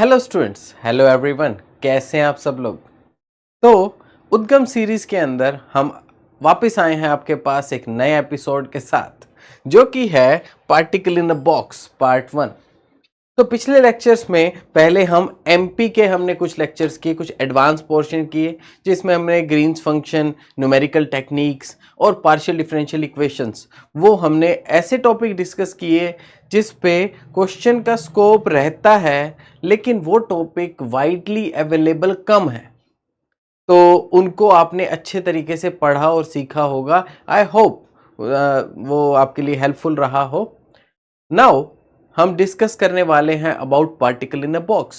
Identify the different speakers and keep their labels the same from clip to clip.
Speaker 1: Hello students, hello everyone, कैसे हैं आप सब लोग। तो उद्गम सीरीज के अंदर हम वापस आए हैं आपके पास एक नए एपिसोड के साथ, जो कि है particle in a box part 1। तो पिछले लेक्चर्स में पहले हम एमपी के हमने कुछ लेक्चर्स किए, कुछ एडवांस पोर्शन किए, जिसमें हमने ग्रीन्स फंक्शन, न्यूमेरिकल टेक्निक्स और पार्शियल डिफरेंशियल इक्वेशंस, वो हमने ऐसे टॉपिक डिस्कस किए जिस पे क्वेश्चन का स्कोप रहता है, लेकिन वो टॉपिक वाइडली अवेलेबल कम है। तो उनको आपने अच्छे तरीके से पढ़ा और सीखा होगा। आई होप वो आपके लिए हेल्पफुल रहा हो। नाउ हम डिस्कस करने वाले हैं about particle in a box.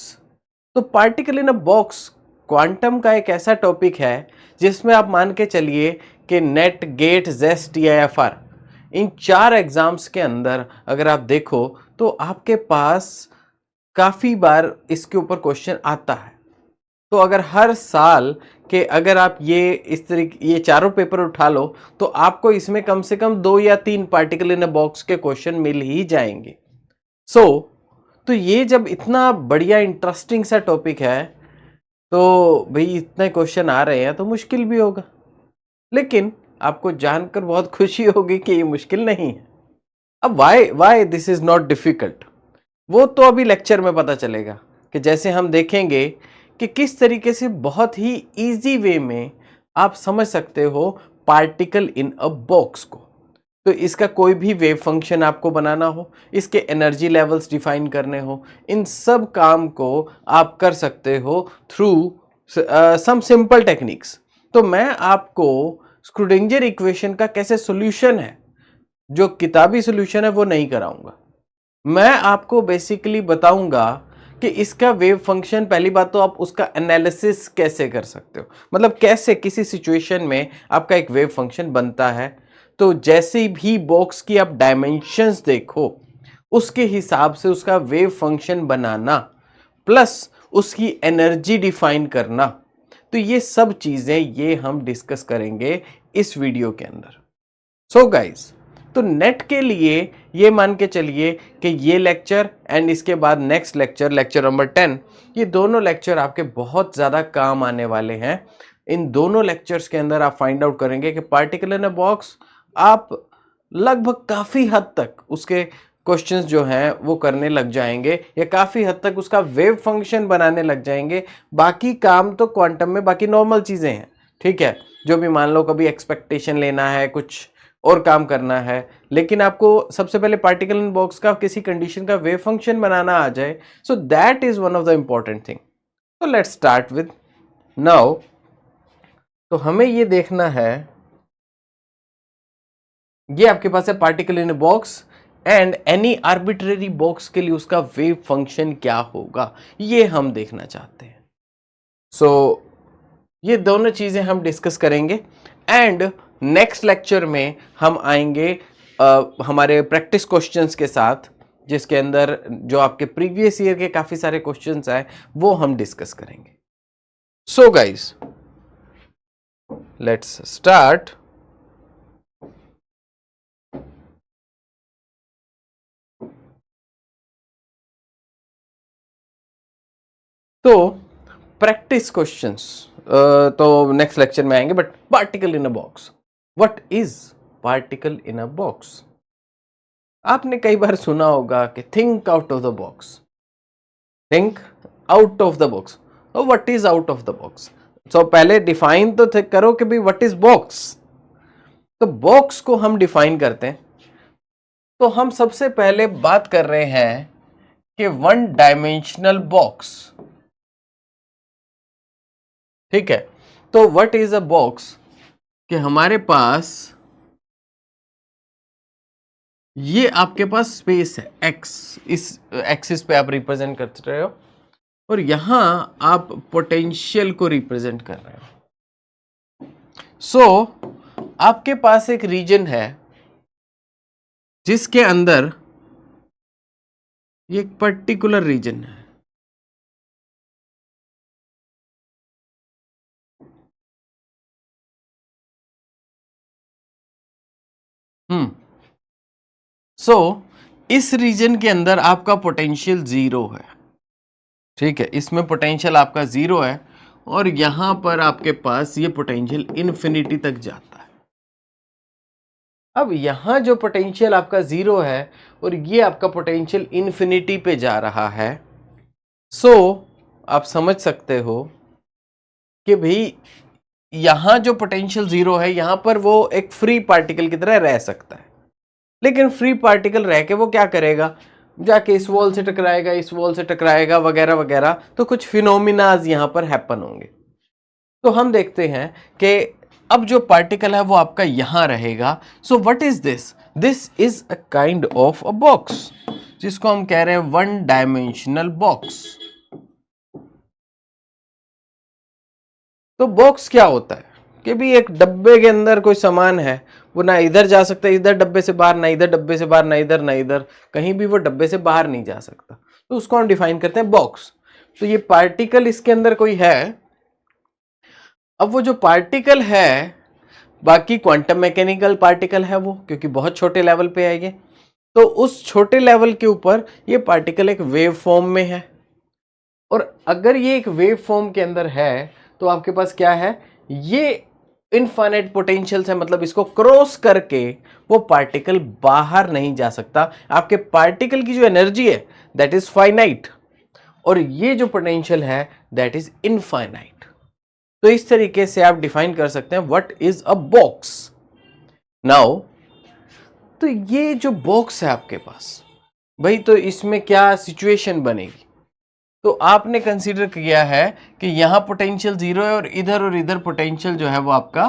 Speaker 1: तो particle in a box quantum का एक ऐसा टॉपिक है जिसमें आप मान के चलिए कि नेट, गेट, जेस्ट, टीआईएफआर, इन 4 एग्जाम्स के अंदर अगर आप देखो तो आपके पास काफी बार इसके ऊपर क्वेश्चन आता है। तो अगर हर साल के अगर आप ये इस तरीके ये चारों पेपर उठा लो तो आपको इसमें कम से कम 2 या 3 पार्टिकल इन अ बॉक्स के क्वेश्चन मिल ही जाएंगे। सो तो ये जब इतना बढ़िया इंटरेस्टिंग सा टॉपिक है, तो भाई इतने क्वेश्चन आ रहे हैं तो मुश्किल भी होगा। लेकिन आपको जानकर बहुत खुशी होगी कि ये मुश्किल नहीं है। अब why why this is not difficult, वो तो अभी लेक्चर में पता चलेगा कि जैसे हम देखेंगे कि किस तरीके से बहुत ही इजी वे में आप समझ सकते हो पार्टिकल इन अ बॉक्स को। तो इसका कोई भी वेव फंक्शन आपको बनाना हो, इसके एनर्जी लेवल्स डिफाइन करने हो, इन सब काम को आप कर सकते हो थ्रू सम सिंपल टेक्निक्स। तो मैं आपको स्क्रूडिंजर इक्वेशन का कैसे सॉल्यूशन है, जो किताबी सॉल्यूशन है, वो नहीं कराऊंगा। मैं आपको बेसिकली बताऊंगा कि इसका वेव फंक्शन, पहली बात तो आप उसका एनालिसिस कैसे कर सकते हो, मतलब कैसे किसी सिचुएशन में आपका एक वेव फंक्शन बनता है। तो जैसे भी बॉक्स की आप डायमेंशंस देखो, उसके हिसाब से उसका वेव फंक्शन बनाना, प्लस उसकी एनर्जी डिफाइन करना, तो ये सब चीजें ये हम डिस्कस करेंगे इस वीडियो के अंदर। सो गाइस, तो नेट के लिए ये मान के चलिए कि ये लेक्चर एंड इसके बाद नेक्स्ट लेक्चर, लेक्चर नंबर 10, ये दोनों लेक्चर आपके बहुत ज़्यादा काम आने वाले हैं। इन दोनों लेक्चर्स के अंदर आप फाइंड आउट करेंगे कि पार्टिकल इन अ बॉक्स आप लगभग काफ़ी हद तक उसके क्वेश्चंस जो हैं वो करने लग जाएंगे, या काफ़ी हद तक उसका वेव फंक्शन बनाने लग जाएंगे। बाकी काम तो क्वांटम में बाकी नॉर्मल चीज़ें हैं, ठीक है। जो भी मान लो कभी एक्सपेक्टेशन लेना है, कुछ और काम करना है, लेकिन आपको सबसे पहले पार्टिकल इन बॉक्स का किसी कंडीशन का वेव फंक्शन बनाना आ जाए, सो that is one of the important thing. तो लेट्स स्टार्ट विद नाउ। तो हमें ये देखना है, ये आपके पास है particle in box and any arbitrary box के लिए उसका वेव फंक्शन क्या होगा, ये हम देखना चाहते हैं। सो ये दोनों चीजें हम डिस्कस करेंगे एंड नेक्स्ट लेक्चर में हम आएंगे हमारे प्रैक्टिस क्वेश्चंस के साथ, जिसके अंदर जो आपके प्रीवियस ईयर के काफी सारे क्वेश्चंस आए वो हम डिस्कस करेंगे। So guys, let's start. तो प्रैक्टिस क्वेश्चंस तो नेक्स्ट लेक्चर में आएंगे, but particle in a box, what is particle in a box. आपने कई बार सुना होगा कि think out of the box, think out of the box. तो what is out of the box? So पहले डिफाइन तो करो कि भाई व्हाट इज बॉक्स। तो बॉक्स को हम डिफाइन करते हैं, तो हम सबसे पहले बात कर रहे हैं कि वन डायमेंशनल बॉक्स, ठीक है। तो व्हाट इज अ बॉक्स, कि हमारे पास ये आपके पास स्पेस है एक्स, इस एक्सिस पे आप रिप्रेजेंट कर रहे हो, और यहां आप पोटेंशियल को रिप्रेजेंट कर रहे हो। सो आपके पास एक रीजन है जिसके अंदर ये एक पर्टिकुलर रीजन है, हम्म। सो इस रीजन के अंदर आपका पोटेंशियल 0 है, ठीक है, इसमें पोटेंशियल आपका 0 है और यहां पर आपके पास ये पोटेंशियल इन्फिनिटी तक जाता है। अब यहां जो पोटेंशियल आपका 0 है और ये आपका पोटेंशियल इन्फिनिटी पे जा रहा है, सो आप समझ सकते हो कि भाई यहां जो पोटेंशियल 0 है, यहां पर वो एक फ्री पार्टिकल की तरह रह सकता है। लेकिन फ्री पार्टिकल रह के वो क्या करेगा, जाके इस वॉल से टकराएगा, इस वॉल से टकराएगा, वगैरह वगैरह, तो कुछ फिनोमिनाज यहां पर हैपन होंगे। तो हम देखते हैं कि अब जो पार्टिकल है वो आपका यहां रहेगा। So what is this? This is a kind of a box, जिसको हम कह रहे हैं वन डायमेंशनल बॉक्स। तो बॉक्स क्या होता है कि भी एक डब्बे के अंदर कोई सामान है, वो ना इधर जा सकता है, इधर डब्बे से बाहर, ना इधर डब्बे से बाहर, ना इधर ना इधर, कहीं भी वो डब्बे से बाहर नहीं जा सकता। तो उसको हम डिफाइन करते हैं बॉक्स। तो ये पार्टिकल इसके अंदर कोई है। अब वो जो पार्टिकल है, बाकी क्वांटम मैकेनिकल पार्टिकल है वो, क्योंकि बहुत छोटे लेवल पे है ये, तो उस छोटे लेवल के ऊपर ये पार्टिकल एक वेव फॉर्म में है। और अगर ये एक वेव फॉर्म के अंदर है तो आपके पास क्या है, ये इनफाइनाइट पोटेंशियल है, मतलब इसको क्रॉस करके वो पार्टिकल बाहर नहीं जा सकता। आपके पार्टिकल की जो एनर्जी है दैट इज फाइनाइट, और ये जो पोटेंशियल है दैट इज इनफाइनाइट। तो इस तरीके से आप डिफाइन कर सकते हैं what is a box. Now तो ये जो बॉक्स है आपके पास भाई, तो इसमें क्या सिचुएशन बनेगी? तो आपने कंसीडर किया है कि यहां पोटेंशियल 0 है और इधर पोटेंशियल जो है वो आपका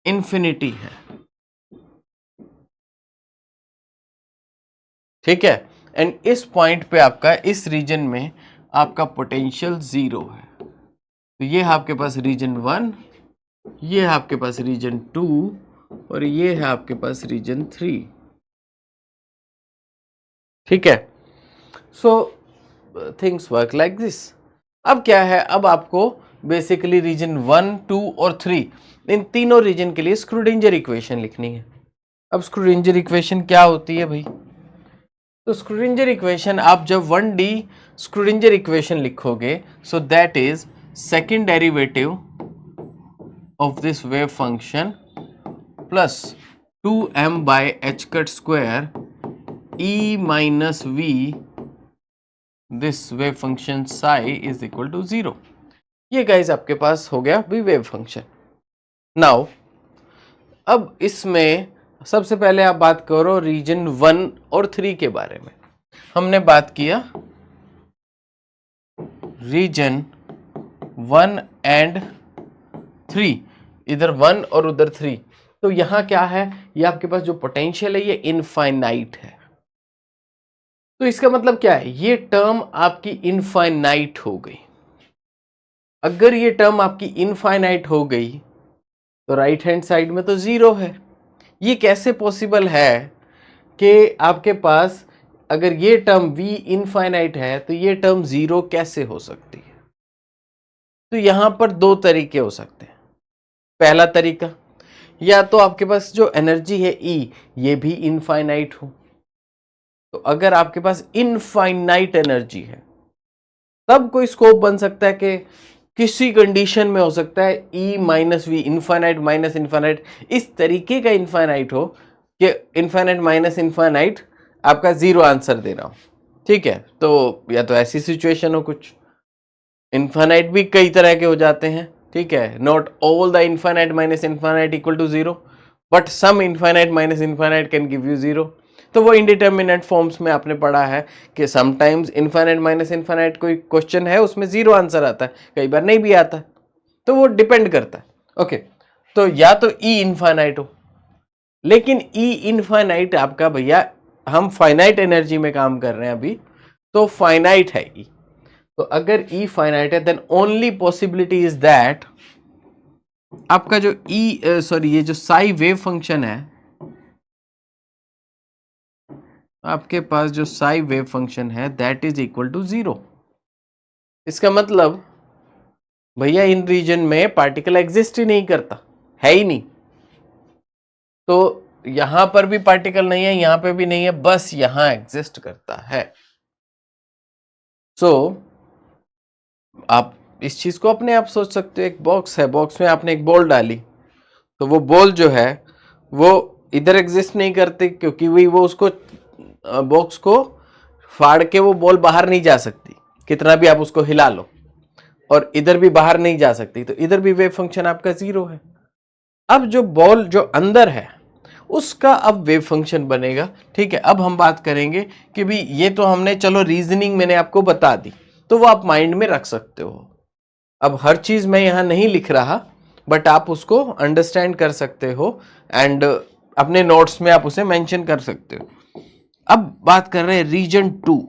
Speaker 1: इंफिनिटी है। ठीक है, एंड इस पॉइंट पे आपका, इस रीजन में आपका पोटेंशियल 0 है। तो ये है आपके पास रीजन 1, ये है आपके पास रीजन 2 और ये है आपके पास रीजन 3। ठीक है, so things work like this. अब क्या है, अब आपको बेसिकली रीजन 1, 2 और 3, इन तीनों रीजन के लिए स्क्रूडिंजर इक्वेशन लिखनी है। अब स्क्रूडिंजर इक्वेशन क्या होती है भाई? तो स्क्रूडिंजर इक्वेशन आप जब 1D स्क्रूडिंजर इक्वेशन लिखोगे, so that is second derivative of this wave function plus 2m by h cut square e minus v this wave function psi is equal to 0। ये गाइस आपके पास हो गया भी वेव फंक्शन। नाउ अब इसमें सबसे पहले आप बात करो रीजन 1 और 3 के बारे में। हमने बात किया रीजन 1 एंड 3, इधर 1 और उधर 3। तो यहां क्या है, ये आपके पास जो पोटेंशियल है ये इनफाइनाइट है। तो इसका मतलब क्या है, ये टर्म आपकी इनफाइनाइट हो गई। अगर ये टर्म आपकी इनफाइनाइट हो गई तो राइट हैंड साइड में तो 0 है। ये कैसे पॉसिबल है कि आपके पास अगर ये टर्म v इनफाइनाइट है तो ये टर्म 0 कैसे हो सकती है? तो यहां पर दो तरीके हो सकते हैं। पहला तरीका, या तो आपके पास जो एनर्जी है E ये भी इनफाइनाइट हो। तो अगर आपके पास इनफाइनाइट एनर्जी है तब कोई स्कोप बन सकता है कि किसी कंडीशन में हो सकता है E minus V, infinite minus infinite, इस तरीके का इनफाइनाइट हो कि इनफाइनाइट माइनस इनफाइनाइट आपका 0 आंसर दे रहा हो। ठीक है, तो या तो ऐसी सिचुएशन हो, कुछ इनफाइनाइट भी कई तरह के हो जाते हैं। ठीक है, not all the infinite minus infinite equal to 0, but some infinite minus infinite can give you 0। तो वो इंडिटर्मिनेट फॉर्म्स में आपने पढ़ा है कि समटाइम्स इनफाइनाइट माइनस इनफाइनाइट कोई क्वेश्चन है उसमें 0 आंसर आता है, कई बार नहीं भी आता, तो वो डिपेंड करता है। ओके, तो या तो ई इनफाइनाइट हो, लेकिन ई इनफाइनाइट आपका भैया, हम फाइनाइट एनर्जी में काम कर रहे हैं अभी, तो फाइनाइट है ई। तो अगर ई फाइनाइट है then only possibility is that आपका जो ई सॉरी ये जो साई वेव फंक्शन है, आपके पास जो साई वेव फंक्शन है दैट इज इक्वल टू 0। इसका मतलब भैया इन रीजन में पार्टिकल एग्जिस्ट ही नहीं करता, है ही नहीं। तो यहां पर भी पार्टिकल नहीं है, यहां पे भी नहीं है, बस यहां एग्जिस्ट करता है। सो आप इस चीज को अपने आप सोच सकते हो, एक बॉक्स है, बॉक्स में आपने एक बॉल डाली, तो वो बॉल जो है वो इधर एग्जिस्ट नहीं करती, क्योंकि वो उसको बॉक्स को फाड़ के वो बॉल बाहर नहीं जा सकती, कितना भी आप उसको हिला लो, और इधर भी बाहर नहीं जा सकती, तो इधर भी वेव फंक्शन आपका 0 है। अब जो बॉल जो अंदर है उसका अब वेव फंक्शन बनेगा। ठीक है, अब हम बात करेंगे कि भी ये तो हमने चलो रीजनिंग मैंने आपको बता दी, तो वो आप माइंड में रख सकते हो। अब हर चीज मैं यहां नहीं लिख रहा, बट आप उसको अंडरस्टैंड कर सकते हो एंड अपने नोट्स में आप उसे मेंशन कर सकते हो। अब बात कर रहे हैं रीजन 2,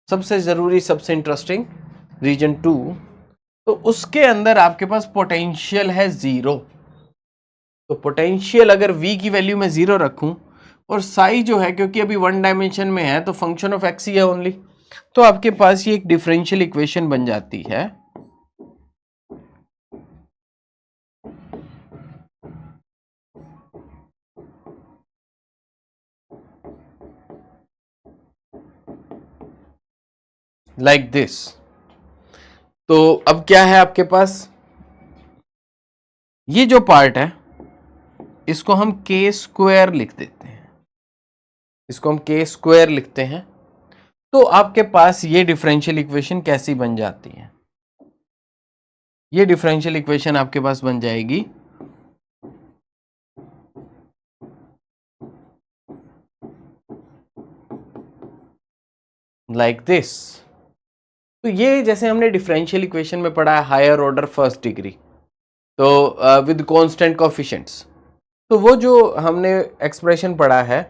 Speaker 1: सबसे जरूरी, सबसे इंटरेस्टिंग रीजन 2। तो उसके अंदर आपके पास पोटेंशियल है 0। तो पोटेंशियल अगर v की वैल्यू मैं 0 रखूं, और साई जो है क्योंकि अभी 1 डायमेंशन में है तो फंक्शन ऑफ x ही है ओनली, तो आपके पास ये एक डिफरेंशियल इक्वेशन बन जाती है। Like this. तो अब क्या है आपके पास, ये जो पार्ट है इसको हम k स्क्वायर लिख देते हैं, इसको हम k स्क्वायर लिखते हैं। तो आपके पास ये डिफरेंशियल इक्वेशन कैसी बन जाती है, ये डिफरेंशियल इक्वेशन आपके पास बन जाएगी लाइक दिस। तो ये जैसे हमने डिफरेंशियल इक्वेशन में पढ़ा है हायर ऑर्डर फर्स्ट डिग्री, तो विद कांस्टेंट कोएफिशिएंट्स, तो वो जो हमने एक्सप्रेशन पढ़ा है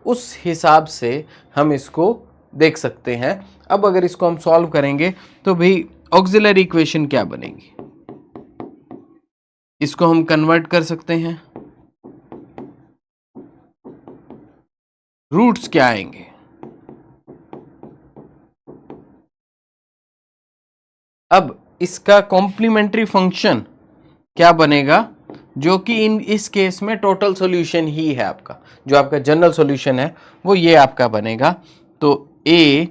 Speaker 1: उस हिसाब से हम इसको देख सकते हैं। अब अगर इसको हम सॉल्व करेंगे तो भाई ऑक्सिलरी इक्वेशन क्या बनेगी, इसको हम कन्वर्ट कर सकते हैं, रूट्स क्या आएंगे, अब इसका कॉम्प्लीमेंट्री फंक्शन क्या बनेगा, जो कि इस केस में टोटल सॉल्यूशन ही है आपका, जो आपका जनरल सॉल्यूशन है वो ये आपका बनेगा। तो a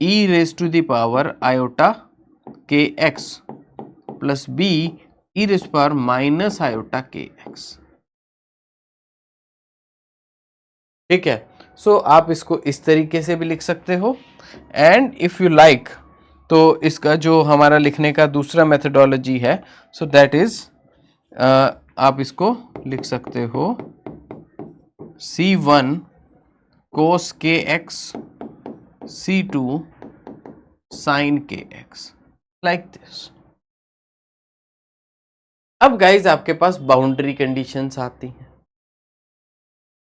Speaker 1: e raise to the power iota k x plus b e raise power minus iota k x. ठीक है, सो आप इसको इस तरीके से भी लिख सकते हो, एंड इफ यू लाइक तो इसका जो हमारा लिखने का दूसरा मेथडोलॉजी है, सो दैट इज आप इसको लिख सकते हो C1 cos kx C2 sin kx like this. अब गाइज आपके पास बाउंड्री कंडीशंस आती हैं।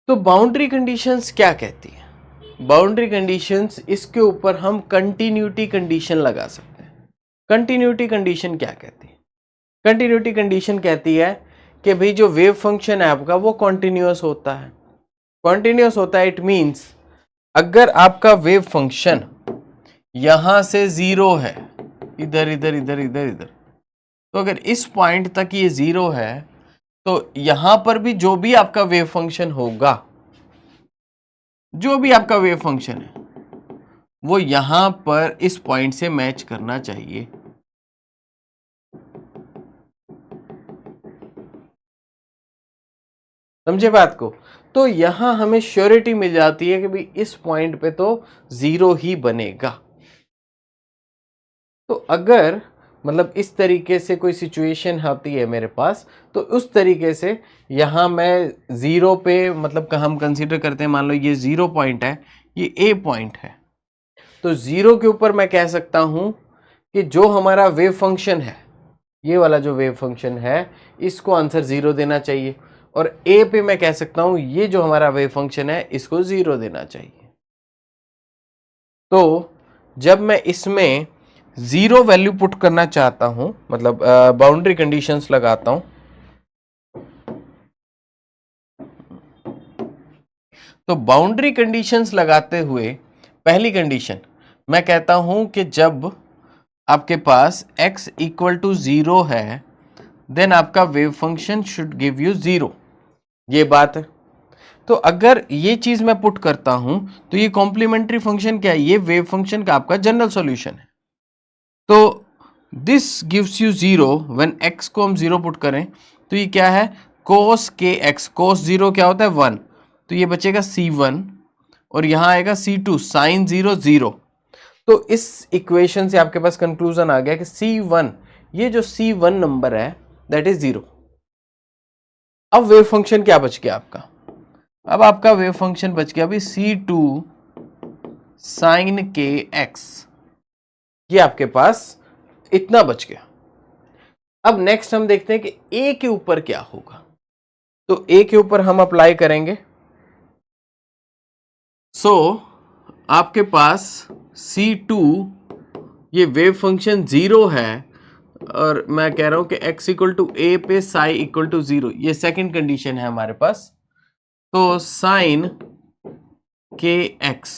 Speaker 1: तो बाउंड्री कंडीशंस क्या कहती है, बाउंड्री कंडीशंस, इसके ऊपर हम कंटिन्यूटी कंडीशन लगा सकते हैं। कंटिन्यूटी कंडीशन क्या कहती है, कंटिन्यूटी कंडीशन कहती है कि भाई जो वेव फंक्शन है आपका वो कॉन्टिन्यूअस होता है। कॉन्टिन्यूअस होता है, इट मीन्स अगर आपका वेव फंक्शन यहां से 0 है, इधर इधर इधर इधर इधर, तो अगर इस पॉइंट तक ये 0 है, तो यहां पर भी जो भी आपका वेव फंक्शन होगा, जो भी आपका वेव फंक्शन है वो यहां पर इस पॉइंट से मैच करना चाहिए। समझे बात को, तो यहां हमें श्योरिटी मिल जाती है कि भाई इस पॉइंट पे तो 0 ही बनेगा। तो अगर मतलब इस तरीके से कोई सिचुएशन आती है मेरे पास, तो उस तरीके से यहां मैं 0 पे मतलब हम कंसीडर करते हैं, मान लो ये 0 पॉइंट है, ये A पॉइंट है, तो 0 के ऊपर मैं कह सकता हूं कि जो हमारा वेव फंक्शन है, ये वाला जो वेव फंक्शन है, इसको आंसर 0 देना चाहिए, और A पे मैं कह सकता हूं ये जो हमारा वेव फंक्शन है इसको 0 देना चाहिए। तो जब मैं इसमें 0 वैल्यू पुट करना चाहता हूं, मतलब बाउंड्री कंडीशंस लगाता हूं, तो बाउंड्री कंडीशंस लगाते हुए पहली कंडीशन मैं कहता हूं कि जब आपके पास x इक्वल टू 0 है, देन आपका wave function should give you 0, ये बात है। तो अगर ये चीज मैं पुट करता हूं, तो ये कॉम्प्लीमेंट्री फंक्शन क्या है, ये वेव फंक्शन का आपका जनरल सॉल्यूशन है। तो this gives you 0 when x को हम 0 पुट करें तो ये क्या है, cos kx, cos 0 क्या होता है 1, तो ये बचेगा c1 और यहाँ आएगा c2 sin 0 0। तो इस इक्वेशन से आपके पास कंक्लूजन आ गया कि c1, ये जो c1 नंबर है दैट इज 0। अब वेव फंक्शन क्या बच गया आपका, अब आपका वेव फंक्शन बच गया अभी c2 sin kx, ये आपके पास इतना बच गया। अब नेक्स्ट हम देखते हैं कि a के ऊपर क्या होगा, तो a के ऊपर हम अप्लाई करेंगे। सो आपके पास c2, ये वेव फंक्शन 0 है और मैं कह रहा हूं कि x इक्वल टू ए पे साई इक्वल टू 0, ये सेकंड कंडीशन है हमारे पास। तो साइन के एक्स,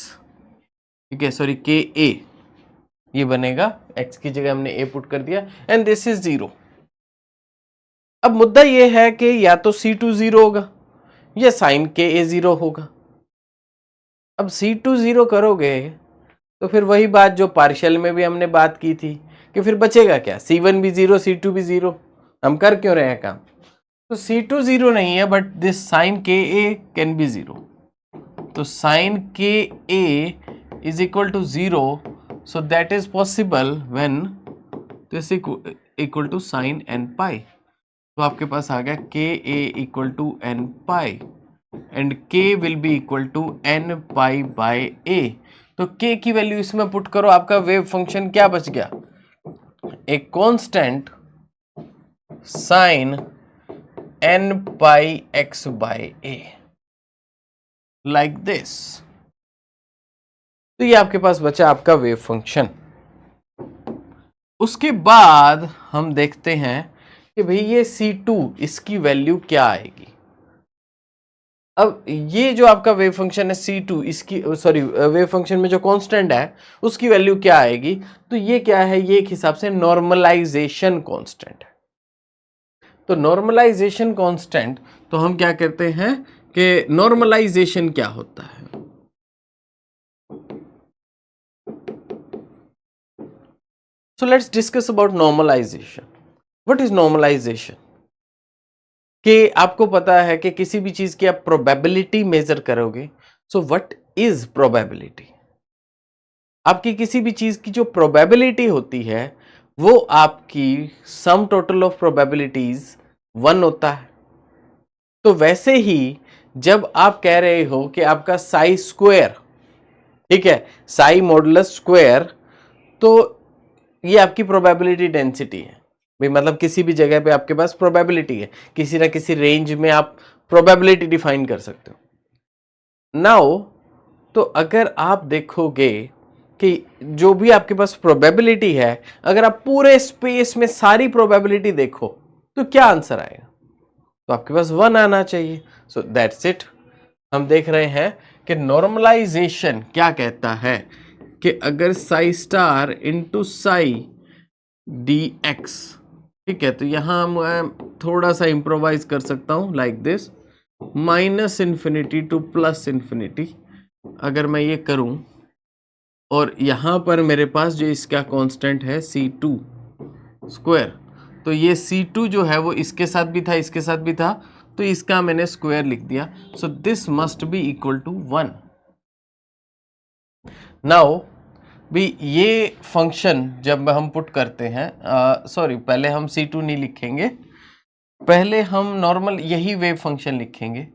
Speaker 1: ठीक है, सॉरी के ए, ये बनेगा x की जगह हमने a पुट कर दिया एंड दिस इज 0। अब मुद्दा ये है कि या तो c2 0 होगा या साइन के ए 0 होगा। अब c2 0 करोगे तो फिर वही बात जो पार्शियल में भी हमने बात की थी कि फिर बचेगा क्या, c1 भी 0 c2 भी 0, हम कर क्यों रहे हैं काम। तो c2 0 नहीं है but this sign k A can be 0, तो sine k a is equal to 0, so that is possible when this equal to sine n pi. तो आपके पास आ गया k a equal to n pi and k will be equal to n pi by a। तो k की value इसमें put करो, आपका वेव फंक्शन क्या बच गया, एक constant sine n pi x by a, like this. तो ये आपके पास बचा आपका वेव फंक्शन। उसके बाद हम देखते हैं कि भाई ये c2 इसकी वैल्यू क्या आएगी। अब ये जो आपका वेव फंक्शन है c2, इसकी सॉरी वेव फंक्शन में जो कांस्टेंट है उसकी वैल्यू क्या आएगी, तो ये क्या है, ये एक हिसाब से नॉर्मलाइजेशन कांस्टेंट है। तो नॉर्मलाइजेशन कांस्टेंट, तो हम क्या कहते हैं कि नॉर्मलाइजेशन क्या होता है। So let's discuss about normalisation. What is normalisation, कि आपको पता है कि किसी भी चीज की आप प्रोबेबिलिटी मेजर करोगे। सो व्हाट इज प्रोबेबिलिटी, आपकी किसी भी चीज की जो प्रोबेबिलिटी होती है वो आपकी सम टोटल ऑफ प्रोबेबिलिटीज 1 होता है। तो वैसे ही जब आप कह रहे हो कि आपका साई स्क्वायर, ठीक है, साई मॉडुलस स्क्वायर, तो ये आपकी प्रोबेबिलिटी डेंसिटी है भाई, मतलब किसी भी जगह पे आपके पास प्रोबेबिलिटी है, किसी ना किसी रेंज में आप प्रोबेबिलिटी डिफाइन कर सकते हो। नाउ तो अगर आप देखोगे कि जो भी आपके पास प्रोबेबिलिटी है, अगर आप पूरे स्पेस में सारी प्रोबेबिलिटी देखो तो क्या आंसर आएगा, तो आपके पास 1 आना चाहिए। So that's it. हम देख रहे हैं कि नॉर्मलाइजेशन क्या कहता है कि अगर Sai star into Sai D x, ठीक है, तो यहां मैं थोड़ा सा इंप्रोवाइज कर सकता हूं like this, minus infinity to plus infinity. अगर मैं ये करूं और यहां पर मेरे पास जो इसका कांस्टेंट है c2 स्क्वायर, तो ये c2 जो है वो इसके साथ भी था इसके साथ भी था, तो इसका मैंने स्क्वायर लिख दिया। So this must be equal to 1। Now भी ये फंक्शन जब हम पुट करते हैं, सॉरी पहले हम c2 नहीं लिखेंगे, पहले हम नॉर्मल यही वेव फंक्शन लिखेंगे,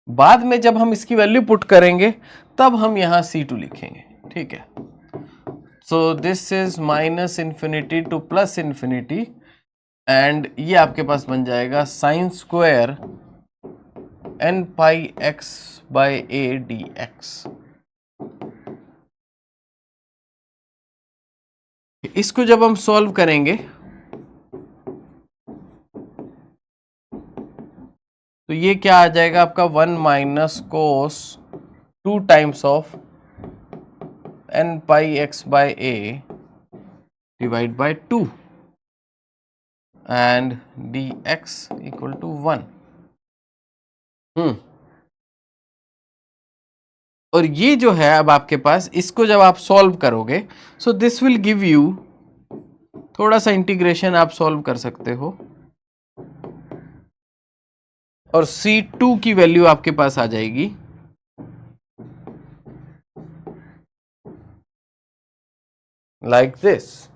Speaker 1: बाद में जब हम इसकी वैल्यू पुट करेंगे तब हम यहां c2 लिखेंगे, ठीक है। So this is minus infinity to plus infinity and ये आपके पास बन जाएगा sine square n pi x by a dx। इसको जब हम सॉल्व करेंगे तो ये क्या आ जाएगा आपका 1 minus cos 2 times of n pi x by a divide by 2 and dx equal to 1। और ये जो है अब आपके पास, इसको जब आप सॉल्व करोगे, so this will give you, थोड़ा सा इंटीग्रेशन आप सॉल्व कर सकते हो, और C2 की वैल्यू आपके पास आ जाएगी लाइक दिस।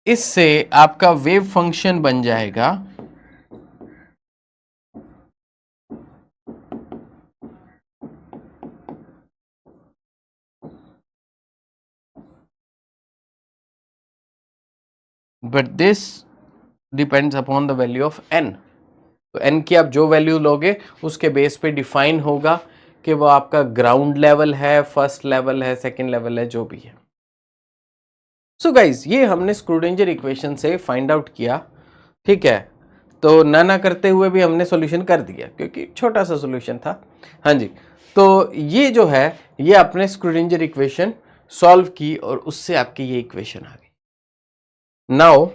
Speaker 1: इससे आपका वेव फंक्शन बन जाएगा but this depends upon the value of n। तो n की आप जो वैल्यू लोगे उसके बेस पे डिफाइन होगा कि वो आपका ग्राउंड लेवल है, फर्स्ट लेवल है, सेकंड लेवल है, जो भी है। सो गाइज, ये हमने स्क्रूडिंजर इक्वेशन से फाइंड आउट किया, ठीक है। तो ना करते हुए भी हमने सॉल्यूशन कर दिया क्योंकि छोटा सा सॉल्यूशन था। हाँ जी, तो ये जो है, ये आपने स्क्रूडिंजर इक्वेशन सॉल्व की और उससे आपकी ये इक्वेशन आ गई। Now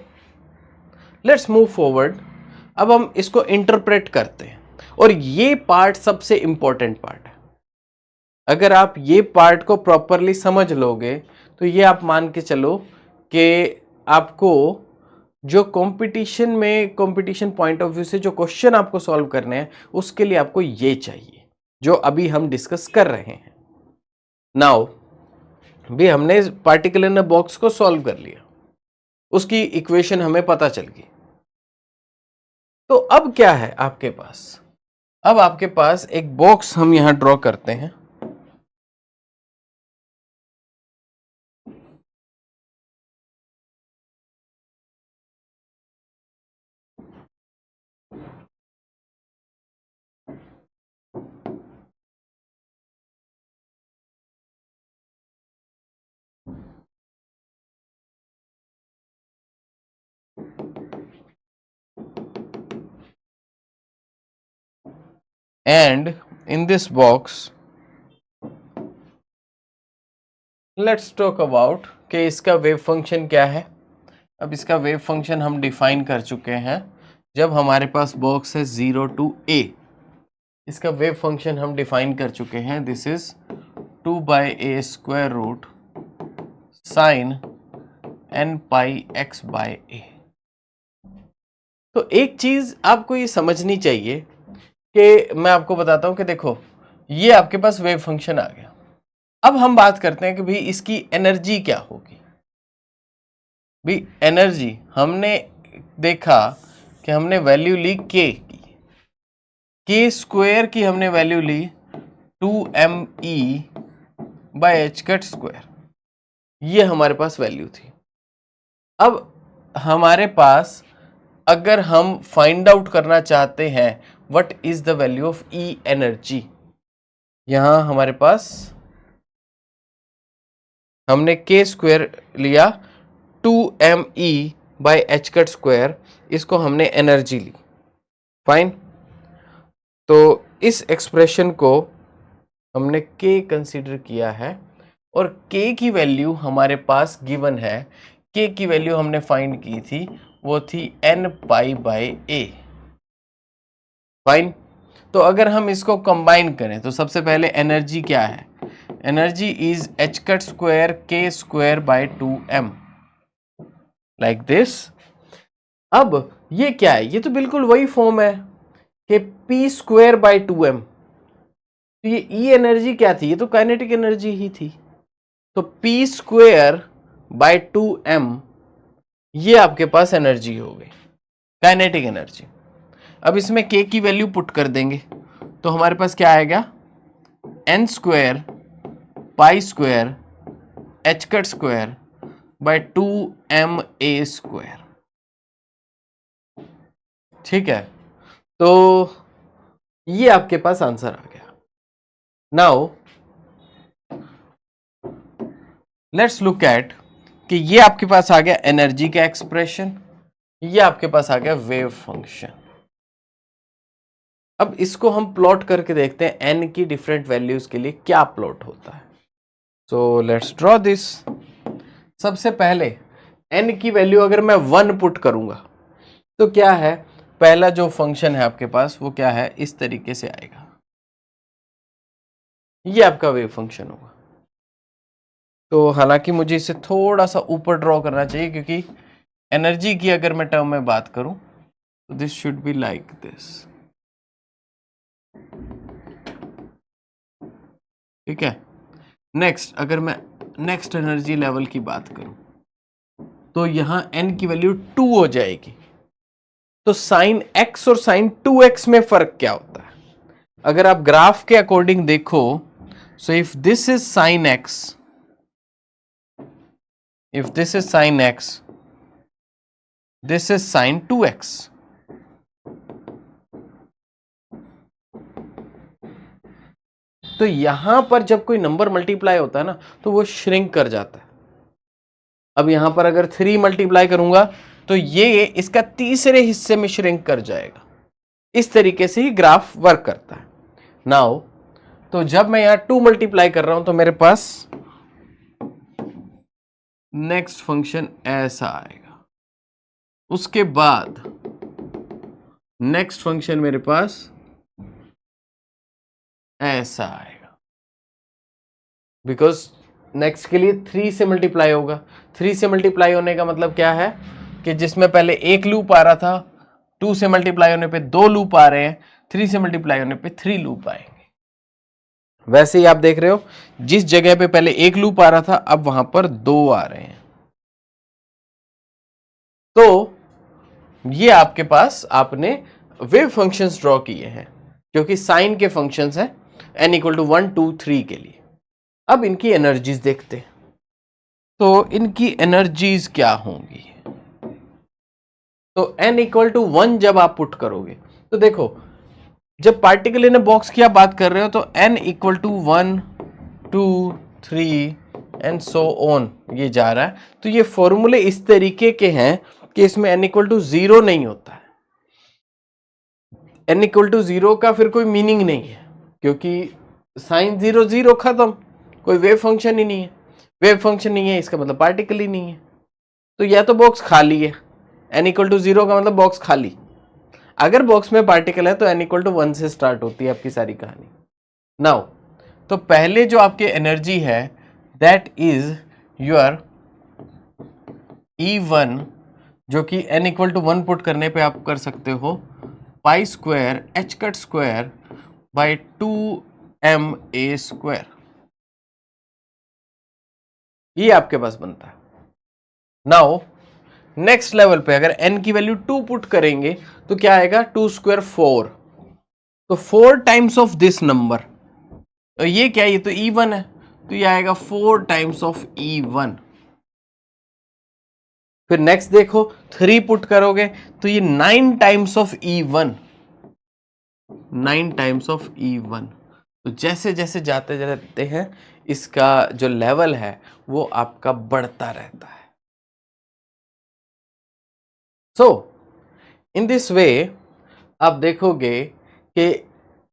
Speaker 1: let's move forward. अब हम इसको इंटरप्रेट करते हैं, और ये पार्ट सबसे इंपॉर्टेंट पार्ट है। अगर आप ये पार्ट को प्रॉपरली समझ लोगे तो ये आप मान के चलो कि आपको जो कंपटीशन पॉइंट ऑफ व्यू से जो क्वेश्चन आपको सॉल्व करने हैं, उसके लिए आपको ये चाहिए जो अभी हम डिस्कस कर रहे हैं। नाउ भी हमने पार्टिकल इन अ बॉक्स को सॉल्व कर लिया, उसकी इक्वेशन हमें पता चल गई। तो अब क्या है आपके पास? अब आपके पास एक बॉक्स हम यहां ड्रॉ करते हैं, and in this box let's talk about कि इसका वेव फंक्शन क्या है। अब इसका वेव फंक्शन हम डिफाइन कर चुके हैं जब हमारे पास बॉक्स है 0 to a। इसका वेव फंक्शन हम डिफाइन कर चुके हैं, this is 2/a² sin n pi x/a। तो एक चीज आपको ये समझनी चाहिए कि मैं आपको बताता हूं कि देखो, ये आपके पास वेव फंक्शन आ गया। अब हम बात करते हैं कि भाई इसकी एनर्जी क्या होगी। भाई एनर्जी हमने देखा कि हमने वैल्यू ली के स्क्वायर की हमने वैल्यू ली 2me/h²। ये हमारे पास वैल्यू थी। अब हमारे पास, अगर हम फाइंड आउट करना चाहते हैं what is the value of E energy, यहां हमारे पास हमने के स्क्वायर लिया 2me/h², इसको हमने एनर्जी ली, फाइन। तो इस एक्सप्रेशन को हमने के कंसीडर किया है, और के की वैल्यू हमारे पास गिवन है। के की वैल्यू हमने फाइंड की थी, वो थी n π/a, फाइन। तो अगर हम इसको कंबाइन करें तो सबसे पहले एनर्जी क्या है? Energy is h² k²/2m, like this. अब ये क्या है? ये तो बिल्कुल वही फॉर्म है कि p²/2m। तो ये ई एनर्जी क्या थी? ये तो काइनेटिक एनर्जी ही थी। तो p²/2m ये आपके पास एनर्जी हो गई, काइनेटिक एनर्जी। अब इसमें k की वैल्यू पुट कर देंगे तो हमारे पास क्या आएगा? n² π² h²/2ma²। ठीक है, तो ये आपके पास आंसर आ गया। नाउ लेट्स लुक एट कि ये आपके पास आ गया एनर्जी का एक्सप्रेशन, ये आपके पास आ गया वेव फंक्शन। अब इसको हम प्लॉट करके देखते हैं एन की डिफरेंट वैल्यूज के लिए क्या प्लॉट होता है। So let's draw this. सबसे पहले एन की वैल्यू अगर मैं 1 पुट करूंगा तो क्या है? पहला जो फंक्शन है आपके पास वो क्या है? इस तरीके से आएगा, ये आपका वेव फंक्शन होगा। तो हालांकि मुझे इसे थोड़ा सा ऊपर ड्रॉ करना चाहिए, क्योंकि एनर्जी की अगर मैं टर्म में बात करूं तो this should be like this, ठीक है। नेक्स्ट, अगर मैं नेक्स्ट एनर्जी लेवल की बात करूं तो यहां एन की वैल्यू 2 हो जाएगी। तो साइन एक्स और साइन 2x में फर्क क्या होता है? अगर आप ग्राफ के अकॉर्डिंग देखो, so if this is sine x, if this is sin x, this is sin 2x. तो यहां पर जब कोई नंबर मल्टीप्लाई होता है ना तो वो श्रिंक कर जाता है। अब यहां पर अगर 3 मल्टीप्लाई करूंगा तो ये इसका तीसरे हिस्से में श्रिंक कर जाएगा। इस तरीके से ही ग्राफ वर्क करता है। नाउ तो जब मैं यहां 2 मल्टीप्लाई कर रहा हूं तो मेरे पास नेक्स्ट फंक्शन ऐसा आएगा, उसके बाद नेक्स्ट फंक्शन मेरे पास ऐसा आएगा, बिकॉज नेक्स्ट के लिए 3 से मल्टीप्लाई होगा। 3 से मल्टीप्लाई होने का मतलब क्या है कि जिसमें पहले एक लूप आ रहा था, 2 से मल्टीप्लाई होने पे 2 लूप आ रहे हैं, 3 से मल्टीप्लाई होने पे 3 लूप आएंगे। वैसे ही आप देख रहे हो, जिस जगह पे पहले एक लूप आ रहा था अब वहां पर 2 आ रहे हैं। तो ये आपके पास आपने वेव फंक्शंस ड्रॉ किए हैं, क्योंकि साइन के फंक्शंस हैं n इक्वल टू 1 2 3 के लिए। अब इनकी एनर्जीज देखते हैं। तो इनकी एनर्जीज क्या होंगी? तो n इक्वल टू 1 जब आप पुट करोगे तो देखो, जब पार्टिकल इन बॉक्स की आप बात कर रहे हो तो n equal to 1 2 3 and so on ये जा रहा है। तो ये फॉर्मूले इस तरीके के हैं कि इसमें n इक्वल टू 0 नहीं होता है। n इक्वल टू 0 का फिर कोई मीनिंग नहीं है, क्योंकि साइन 0 0 खत्म, कोई वेव फंक्शन ही नहीं है। वेव फंक्शन नहीं है इसका मतलब पार्टिकल ही नहीं है। तो या तो बॉक्स खाली है, n इक्वल टू 0 का मतलब बॉक्स खाली। अगर बॉक्स में पार्टिकल है तो n इक्वल टू 1 से स्टार्ट होती है आपकी सारी कहानी। नाउ तो पहले जो आपके एनर्जी है दैट इज योर E1, जो कि n इक्वल टू 1 पुट करने पे आप कर सकते हो pi square h cut square by 2ma square, ये आपके पास बनता है। नाउ नेक्स्ट लेवल पे अगर n की वैल्यू 2 पुट करेंगे तो क्या आएगा, 2 स्क्वायर 4, तो 4 टाइम्स ऑफ दिस नंबर। तो ये क्या है, ये तो E1 है, तो ये आएगा 4 टाइम्स ऑफ E1। फिर नेक्स्ट देखो 3 पुट करोगे तो ये 9 times of E1, 9 times of E1। तो जैसे जैसे जाते जाते हैं इसका जो लेवल है वो आपका बढ़ता रहता है। सो इन दिस वे आप देखोगे कि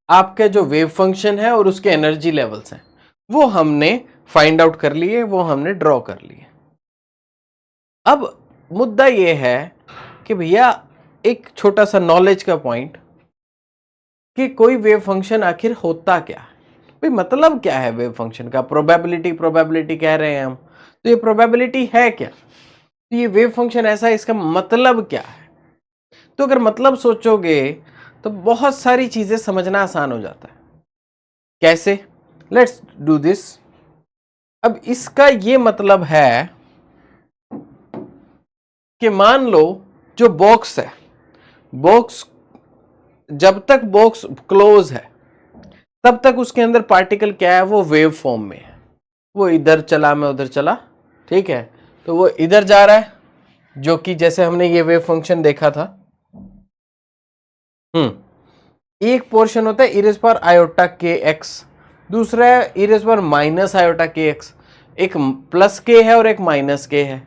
Speaker 1: आपके जो वेव फंक्शन है और उसके एनर्जी लेवल्स हैं वो हमने फाइंड आउट कर लिए, वो हमने ड्रॉ कर लिए। अब मुद्दा ये है कि भैया एक छोटा सा नॉलेज का पॉइंट कि कोई वेव फंक्शन आखिर होता क्या है, भाई मतलब क्या है वेव फंक्शन का? प्रोबेबिलिटी कह रहे हैं हम, तो ये प्रोबेबिलिटी है क्या? तो ये वेव फंक्शन ऐसा है, इसका मतलब क्या है? तो अगर मतलब सोचोगे तो बहुत सारी चीजें समझना आसान हो जाता है। कैसे? Let's do this. अब इसका ये मतलब है कि मान लो जो बॉक्स है, बॉक्स जब तक बॉक्स क्लोज है तब तक उसके अंदर पार्टिकल क्या है, वो वेव फॉर्म में है। वो इधर चला, मैं उधर चला, ठीक है, तो वो इधर जा रहा है, जो कि जैसे हमने ये वेव फंक्शन देखा था। एक पोर्शन होता है e power iota k x, दूसरा है e power minus iota k x. एक प्लस के है और एक माइनस के है।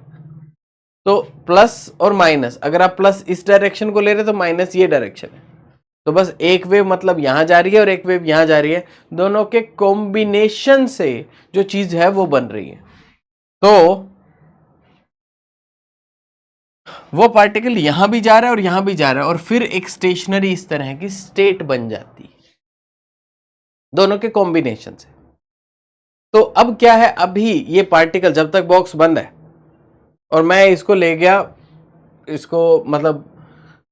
Speaker 1: तो प्लस और माइनस, अगर आप प्लस इस डायरेक्शन को ले रहे तो माइनस ये डायरेक्शन है। तो बस एक वेव मतलब यहां जा रही है और एक वेव यहां जा रही है, दोनों के कॉम्बिनेशन से जो चीज है वो बन रही है। तो वो पार्टिकल यहां भी जा रहा है और यहां भी जा रहा है, और फिर एक स्टेशनरी इस तरह की स्टेट बन जाती है दोनों के कॉम्बिनेशन से। तो अब क्या है, अभी ये पार्टिकल जब तक बॉक्स बंद है और मैं इसको ले गया, इसको मतलब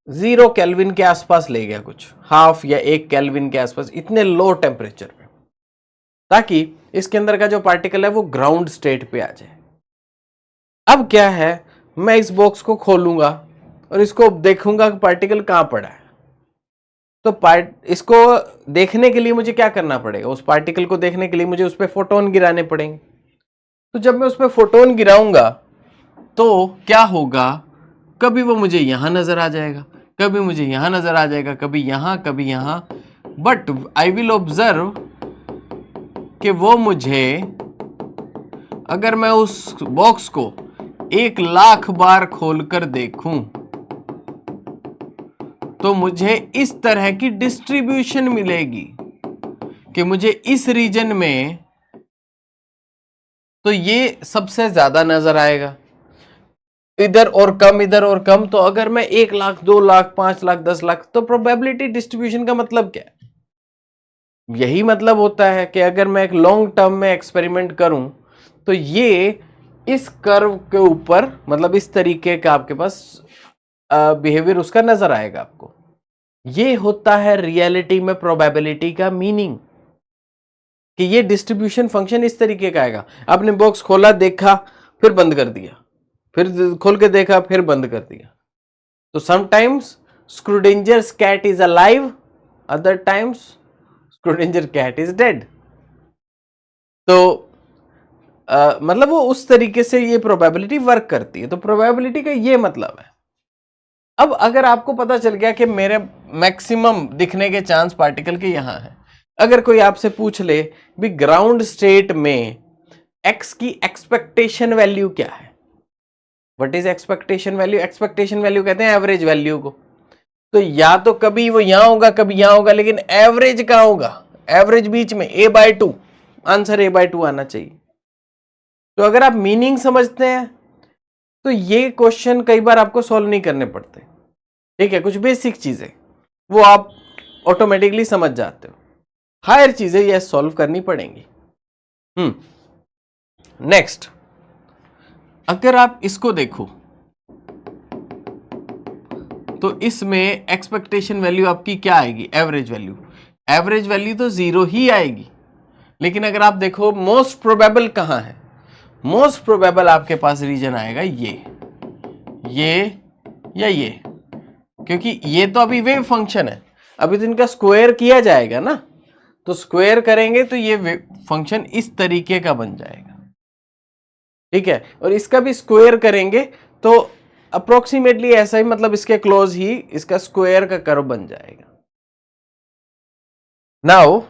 Speaker 1: 0 केल्विन के आसपास ले गया, कुछ हाफ या 1 केल्विन के आसपास, इतने लो टेम्परेचर पे, ताकि इसके अंदर का जो पार्टिकल है वो ग्राउंड स्टेट पे आ जाए। अब क्या है, मैं इस बॉक्स को खोलूंगा और इसको देखूंगा कि पार्टिकल कहां पड़ा है। तो इसको देखने के लिए मुझे क्या करना पड़ेगा, उस पार्टिकल को देखने के लिए मुझे उस पर फोटोन गिराने पड़ेंगे। तो जब मैं उस पर फोटोन गिराऊंगा तो क्या होगा, कभी वो मुझे यहां नजर आ जाएगा, कभी मुझे यहां नजर आ जाएगा, कभी यहां कभी यहां, बट आई विल ऑब्जर्व कि वो मुझे, अगर मैं उस बॉक्स को 1,00,000 बार खोलकर देखूं तो मुझे इस तरह की डिस्ट्रीब्यूशन मिलेगी कि मुझे इस रीजन में तो ये सबसे ज्यादा नजर आएगा, इधर और कम, इधर और कम। तो अगर मैं 1,00,000, 2,00,000, 5,00,000, 10,00,000, तो प्रोबेबिलिटी डिस्ट्रीब्यूशन का मतलब क्या है? यही मतलब होता है कि अगर मैं एक लॉन्ग टर्म में एक्सपेरिमेंट करूं तो ये इस कर्व के ऊपर, मतलब इस तरीके का आपके पास बिहेवियर उसका नजर आएगा आपको। ये होता है रियलिटी में प्रोबेबिलिटी का मीनिंग, कि ये डिस्ट्रीब्यूशन फंक्शन इस तरीके का आएगा। आपने बॉक्स खोला, देखा, फिर बंद कर दिया, फिर खोल के देखा, फिर बंद कर दिया। तो sometimes Schrodinger's cat is alive, other times Schrodinger cat is dead. तो मतलब वो उस तरीके से ये प्रोबेबिलिटी वर्क करती है। तो प्रोबेबिलिटी का ये मतलब है। अब अगर आपको पता चल गया कि मेरे मैक्सिमम दिखने के चांस पार्टिकल के यहां है, अगर कोई आपसे पूछ ले भी ग्राउंड स्टेट में एक्स की एक्सपेक्टेशन वैल्यू क्या है, what is expectation value? Expectation value कहते हैं एवरेज वैल्यू को। तो या तो कभी वो यहां होगा, कभी यहां होगा, लेकिन एवरेज कहां होगा? एवरेज बीच में a/2, आंसर a/2 आना चाहिए। तो अगर आप मीनिंग समझते हैं तो ये क्वेश्चन कई बार आपको सॉल्व नहीं करने पड़ते, ठीक है? कुछ बेसिक चीजें वो आप ऑटोमेटिकली समझ जाते हो, हायर चीजें ये सॉल्व करनी पड़ेंगी। नेक्स्ट, अगर आप इसको देखो तो इसमें एक्सपेक्टेशन वैल्यू आपकी क्या आएगी? Average value. एवरेज वैल्यू तो 0 ही आएगी, लेकिन अगर आप देखो मोस्ट प्रोबेबल कहां है, मोस्ट प्रोबेबल आपके पास रीजन आएगा ये या ये, क्योंकि ये तो अभी वेव फंक्शन है, अभी तो इनका स्क्वायर किया जाएगा ना। तो स्क्वायर करेंगे तो ये फंक्शन इस तरीके का बन जाएगा, ठीक है? और इसका भी स्क्वायर करेंगे तो अप्रोक्सीमेटली ऐसा ही, मतलब इसके क्लोज ही इसका स्क्वायर का कर्व बन जाएगा। नाउ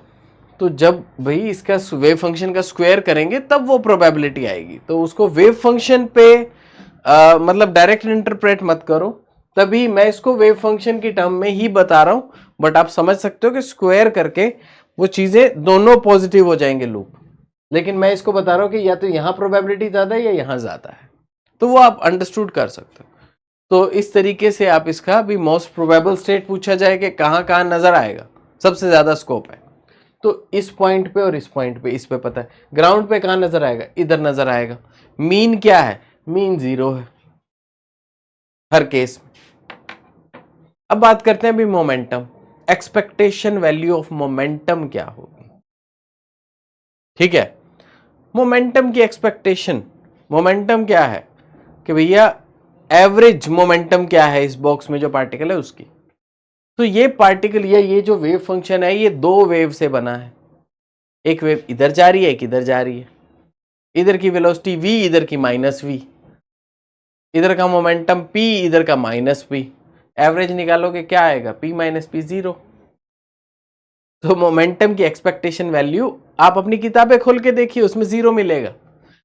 Speaker 1: तो जब भाई इसका वेव फंक्शन का स्क्वायर करेंगे तब वो प्रोबेबिलिटी आएगी। तो उसको वेव फंक्शन पे मतलब डायरेक्ट इंटरप्रेट मत करो, तभी मैं इसको वेव फंक्शन की टर्म में ही बता रहा हूं। बट आप समझ सकते हो कि स्क्वायर करके वो चीजें दोनों पॉजिटिव हो जाएंगे लूप, लेकिन मैं इसको बता रहा हूं कि या तो यहां प्रोबेबिलिटी ज्यादा है या यहां ज्यादा है, तो वो आप अंडरस्टूड कर सकते हो। तो इस तरीके से आप इसका भी मोस्ट प्रोबेबल स्टेट पूछा जाए कि कहां कहां नजर आएगा, सबसे ज्यादा स्कोप है, तो इस पॉइंट पे और इस पॉइंट पे, इस पे पता है। ग्राउंड पे कहां नजर आएगा? इधर नजर आएगा। मीन क्या है? मीन 0 है हर केस में। अब बात करते हैं भी momentum. Expectation value of momentum क्या होगी, ठीक है? मोमेंटम की एक्सपेक्टेशन, मोमेंटम क्या है कि भैया एवरेज मोमेंटम क्या है इस बॉक्स में जो पार्टिकल है उसकी। तो ये पार्टिकल या ये जो वेव फंक्शन है ये दो वेव से बना है, एक वेव इधर जा रही है, एक इधर जा रही है। इधर की वेलोसिटी v, इधर की -v, इधर का मोमेंटम p, इधर का -p। एवरेज निकालोगे क्या आएगा? p - p 0। तो मोमेंटम की एक्सपेक्टेशन वैल्यू आप अपनी किताबें खोल के देखिए, उसमें 0 मिलेगा।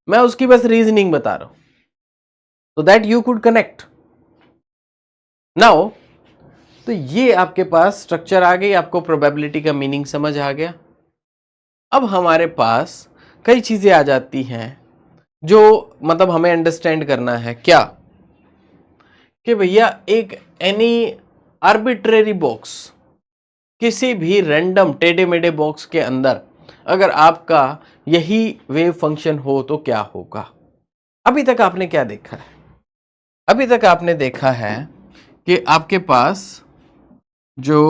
Speaker 1: मैं उसकी बस रीजनिंग बता रहा हूं so that you could connect now। तो ये आपके पास स्ट्रक्चर आ गई, आपको प्रोबेबिलिटी का मीनिंग समझ आ गया। अब हमारे पास कई चीजें आ जाती हैं जो मतलब हमें अंडरस्टैंड करना है, क्या कि भैया एक एनी आर्बिट्रेरी बॉक्स, किसी भी रैंडम टेढ़े मेढ़े बॉक्स के अंदर अगर आपका यही वेव फंक्शन हो तो क्या होगा। अभी तक आपने क्या देखा है? अभी तक आपने देखा है कि आपके पास जो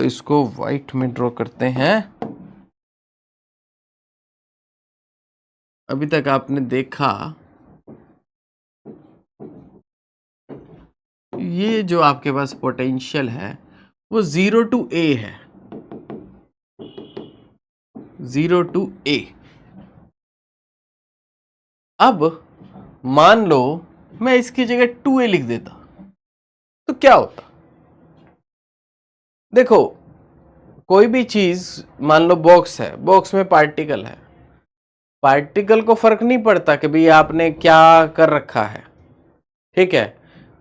Speaker 1: इसको व्हाइट में ड्रॉ करते हैं, अभी तक आपने देखा ये जो आपके पास पोटेंशियल है वो 0 टू ए है, 0 टू ए। अब मान लो मैं इसकी जगह 2a लिख देता तो क्या होता? देखो, कोई भी चीज, मान लो बॉक्स है, बॉक्स में पार्टिकल है, पार्टिकल को फर्क नहीं पड़ता कि भाई आपने क्या कर रखा है, ठीक है।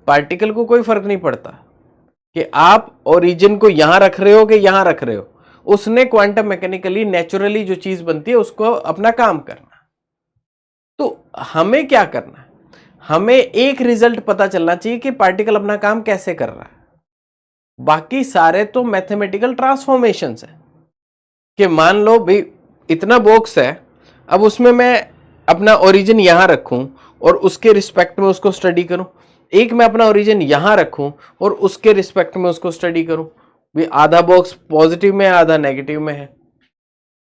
Speaker 1: पार्टिकल को कोई फर्क नहीं पड़ता कि आप ओरिजिन को यहां रख रहे हो कि यहां रख रहे हो, उसने क्वांटम मैकेनिकली नेचुरली जो चीज बनती है उसको अपना काम करना। तो हमें क्या करना है? हमें एक रिजल्ट पता चलना चाहिए कि पार्टिकल अपना काम कैसे कर रहा है। बाकी सारे तो मैथमेटिकल ट्रांसफॉर्मेशंस है कि मान लो भाई इतना बॉक्स है, अब उसमें मैं अपना ओरिजिन यहां रखूं और उसके रिस्पेक्ट में उसको स्टडी करूं, एक मैं अपना ओरिजिन यहां रखूं और उसके रिस्पेक्ट में उसको स्टडी करूं, भाई आधा बॉक्स पॉजिटिव में है आधा नेगेटिव में है,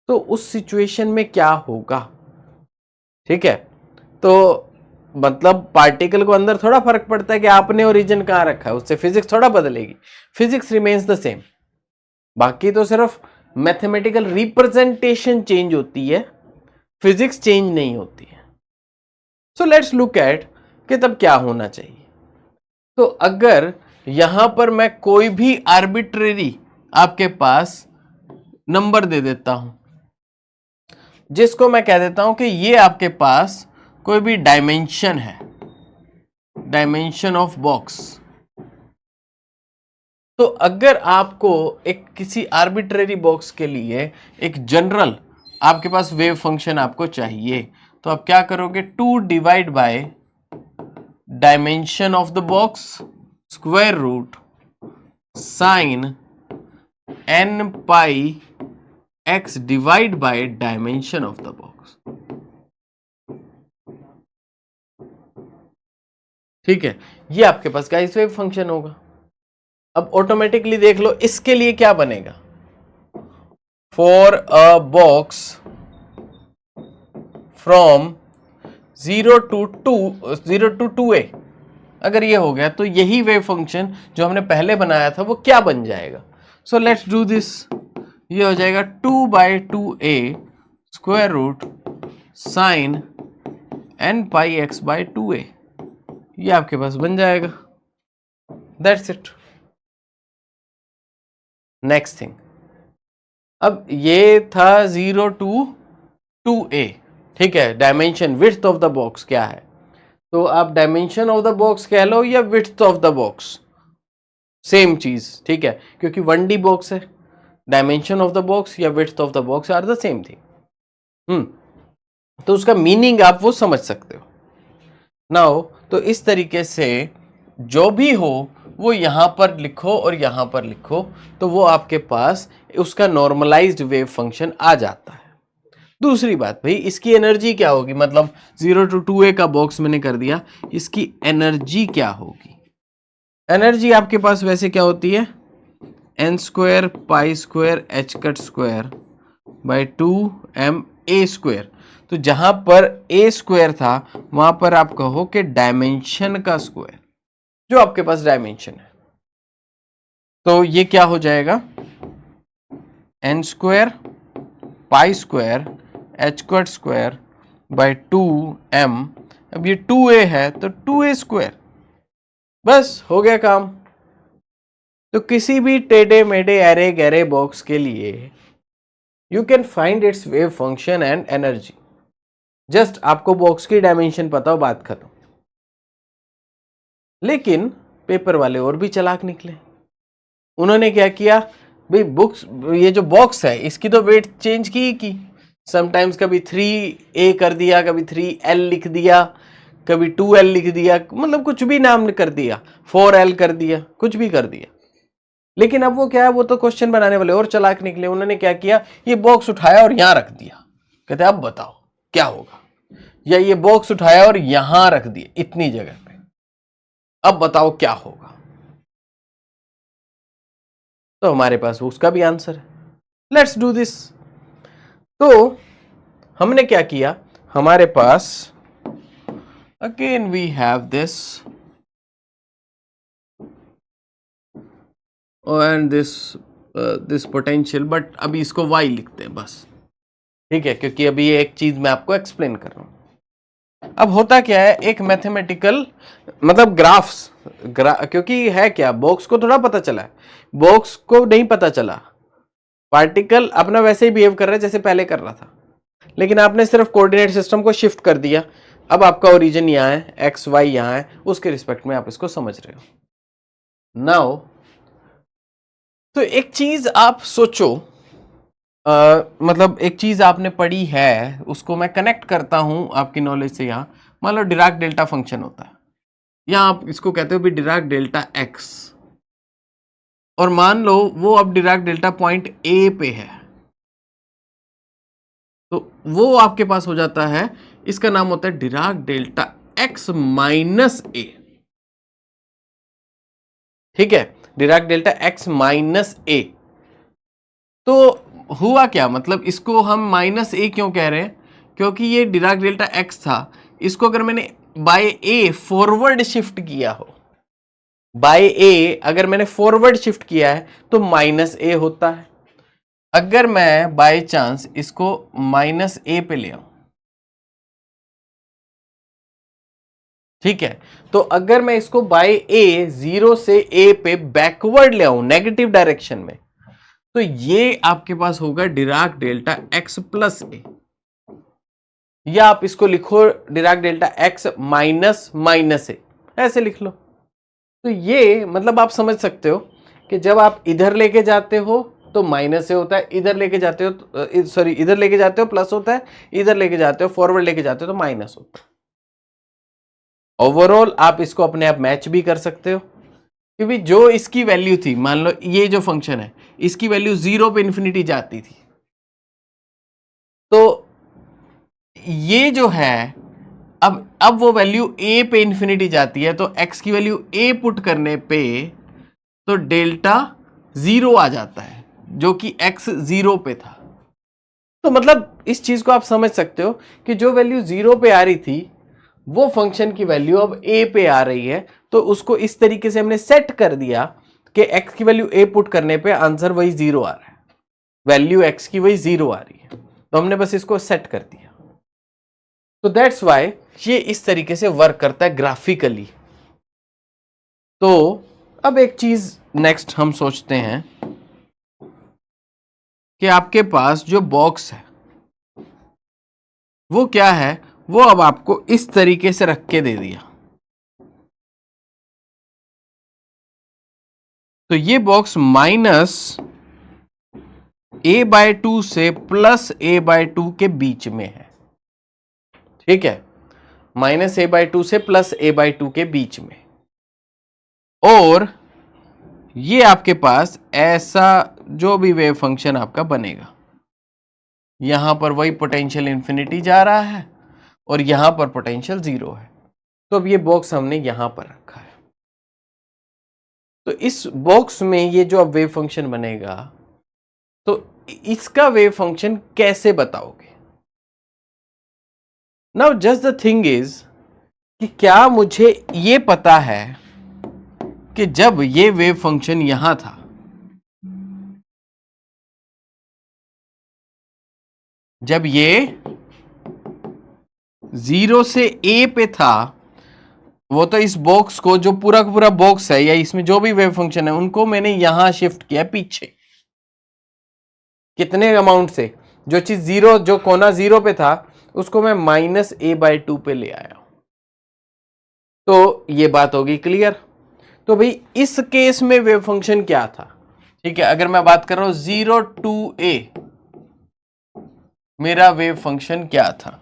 Speaker 1: तो उस सिचुएशन में क्या होगा? ठीक है, तो मतलब पार्टिकल को अंदर थोड़ा फर्क पड़ता है कि आपने ओरिजिन कहां रखा है, उससे फिजिक्स थोड़ा बदलेगी, फिजिक्स रिमेन्स द सेम। बाकी तो सिर्फ मैथमेटिकल रिप्रेजेंटेशन चेंज होती है, फिजिक्स चेंज नहीं होती है। सो लेट्स लुक एट कि तब क्या होना चाहिए। तो अगर यहां पर मैं कोई भी आर्बिट्रेरी आपके पास नंबर दे देता हूं, जिसको मैं कह देता हूं कि ये आपके पास कोई भी डायमेंशन है, डायमेंशन ऑफ बॉक्स, तो अगर आपको एक किसी आर्बिट्रेरी बॉक्स के लिए एक जनरल आपके पास वेव फंक्शन आपको चाहिए, तो आप क्या करोगे? 2 divide by dimension of the box square root sine n pi x divide by dimension of the box. ठीक है, ये आपके पास गाइस वेव फंक्शन होगा। अब ऑटोमेटिकली देख लो इसके लिए क्या बनेगा। For a box from 0 to 2a, अगर ये हो गया तो यही वेव फंक्शन जो हमने पहले बनाया था वो क्या बन जाएगा? So let's do this. ये हो जाएगा 2/2a square root sine n pi x by 2a। ये आपके पास बन जाएगा। That's it. नेक्स्ट थिंग, अब ये था 0 टू 2a, ठीक है। Dimension width of the box क्या है, तो आप डायमेंशन ऑफ द बॉक्स कह लो या width of the box, same चीज, ठीक है, क्योंकि 1D बॉक्स है। डायमेंशन ऑफ द बॉक्स या width of the box are the same thing. तो उसका मीनिंग आप वो समझ सकते हो नाउ। तो इस तरीके से जो भी हो वो यहां पर लिखो और यहां पर लिखो, तो वो आपके पास उसका नॉर्मलाइज्ड वेव फंक्शन आ जाता है। दूसरी बात भाई, इसकी एनर्जी क्या होगी, मतलब 0 टू 2a का बॉक्स मैंने कर दिया, इसकी एनर्जी क्या होगी? एनर्जी आपके पास वैसे क्या होती है, n square pi square h cut square by 2m a square. तो जहां पर a स्क्वायर था वहां पर आप कहो कि डायमेंशन का स्क्वायर, जो आपके पास डायमेंशन है, तो ये क्या हो जाएगा, n square pi square h cut square by 2m। अब ये 2a है तो 2a स्क्वायर, बस हो गया काम। तो किसी भी टेढ़े मेढ़े एरे गहरे बॉक्स के लिए you can find its wave function and energy, just आपको बॉक्स की डायमेंशन पता हो, बात खत्म। लेकिन पेपर वाले और भी चालाक निकले। उन्होंने क्या किया भाई, बुक्स, ये जो बॉक्स है इसकी तो वेट चेंज की समटाइम्स कभी 3a कर दिया, कभी 3l लिख दिया, कभी 2l लिख दिया, मतलब कुछ भी नाम कर दिया, 4l कर दिया, कुछ भी कर दिया। लेकिन अब वो क्या है, वो तो क्वेश्चन बनाने वाले और चालाक निकले। उन्होंने क्या किया, ये बॉक्स उठाया और यहां रख दिया, कहते अब बताओ क्या होगा, या ये बॉक्स उठाया और यहां रख दिए इतनी जगह पे, अब बताओ क्या होगा। तो हमारे पास उसका भी आंसर है, लेट्स डू दिस। तो हमने क्या किया, हमारे पास again we have this and this potential, but अभी इसको y लिखते हैं बस, ठीक है, क्योंकि अभी ये एक चीज मैं आपको एक्सप्लेन कर रहा हूं। अब होता क्या है, एक मैथमेटिकल मतलब ग्राफ्स क्योंकि है क्या, बॉक्स को थोड़ा पता चला है, बॉक्स को नहीं पता चला, पार्टिकल अपना वैसे ही बिहेव कर रहा है जैसे पहले कर रहा था, लेकिन आपने सिर्फ कोऑर्डिनेट सिस्टम को शिफ्ट कर दिया। अब आपका ओरिजिन यहाँ है, एक्स वाई यहाँ है, उसके रिस्पेक्ट में आप इसको समझ रहे हो। नाउ तो एक चीज आप सोचो, मतलब एक चीज आपने पढ़ी है, उसको मैं कनेक्ट करता हूं आपकी नॉलेज से। यहाँ मान लो डिराक डेल्टा फंक्शन होता है, यहाँ आप इसको कहते हो भी डिराक डेल्टा एक्स, और मान लो वो अब डिराक डेल्टा पॉइंट ए पे है, तो वो आपके पास हो जाता है, इसका नाम होता है डिराक डेल्टा एक्स माइनस ए। ठीक है, डिराक डेल्टा एक्स माइनस ए। तो हुआ क्या, मतलब इसको हम माइनस ए क्यों कह रहे हैं, क्योंकि ये डिराक डेल्टा एक्स था, इसको अगर मैंने बाय ए फॉरवर्ड शिफ्ट किया हो, बाय ए अगर मैंने फॉरवर्ड शिफ्ट किया है तो माइनस ए होता है। अगर मैं बाय चांस इसको माइनस ए पे ले आऊं, ठीक है, तो अगर मैं इसको बाय ए जीरो से ए पे बैकवर्ड ले आऊं नेगेटिव डायरेक्शन में, तो ये आपके पास होगा Dirac delta x plus a, या आप इसको लिखो Dirac delta x minus minus a, ऐसे लिख लो। तो ये मतलब आप समझ सकते हो कि जब आप इधर लेके जाते हो तो माइनस ए होता है, इधर लेके जाते हो सॉरी इधर लेके जाते हो प्लस होता है, इधर लेके जाते हो फॉरवर्ड लेके जाते हो तो माइनस होता है। ओवरऑल आप इसको अपने आप मैच भी कर सकते हो, क्योंकि जो इसकी वैल्यू थी, मान लो ये जो फंक्शन है इसकी वैल्यू जीरो पे इंफिनिटी जाती थी, तो ये जो है अब वो वैल्यू ए पे इंफिनिटी जाती है, तो एक्स की वैल्यू ए पुट करने पे तो डेल्टा जीरो आ जाता है, जो कि एक्स जीरो पे था। तो मतलब इस चीज को आप समझ सकते हो कि जो वैल्यू जीरो पे आ रही थी वो फंक्शन की वैल्यू अब ए पे आ रही है, तो उसको इस तरीके से हमने सेट कर दिया कि एक्स की वैल्यू ए पुट करने पे आंसर वही जीरो आ रहा है, वैल्यू एक्स की वही जीरो आ रही है, तो हमने बस इसको सेट कर दिया। तो दैट्स वाई ये इस तरीके से वर्क करता है ग्राफिकली। तो अब एक चीज नेक्स्ट हम सोचते हैं कि आपके पास जो बॉक्स है वो क्या है, वो अब आपको इस तरीके से रख के दे दिया। तो ये box minus A by two से प्लस ए बाय टू के बीच में है, ठीक है, माइनस ए बाय टू से प्लस ए बाय टू के बीच में, और ये आपके पास ऐसा जो भी वेव फंक्शन आपका बनेगा, यहां पर वही पोटेंशियल इंफिनिटी जा रहा है और यहां पर पोटेंशियल जीरो है। तो अब ये बॉक्स हमने यहां पर रखा है, तो इस बॉक्स में ये जो अब वेव फंक्शन बनेगा, तो इसका वेव फंक्शन कैसे बताओगे। Now just the thing is कि क्या मुझे ये पता है कि जब ये वेव फंक्शन यहां था, जब ये जीरो से ए पे था, वो तो इस बॉक्स को जो पूरा का पूरा बॉक्स है या इसमें जो भी वेव फंक्शन है उनको मैंने यहां शिफ्ट किया पीछे, कितने अमाउंट से, जो चीज जीरो, जो कोना जीरो पे था उसको मैं माइनस ए बाय टू पे ले आया। तो ये बात होगी क्लियर। तो भाई इस केस में वेव फंक्शन क्या था, ठीक है, अगर मैं बात कर रहा हूं जीरो टू ए, मेरा वेव फंक्शन क्या था,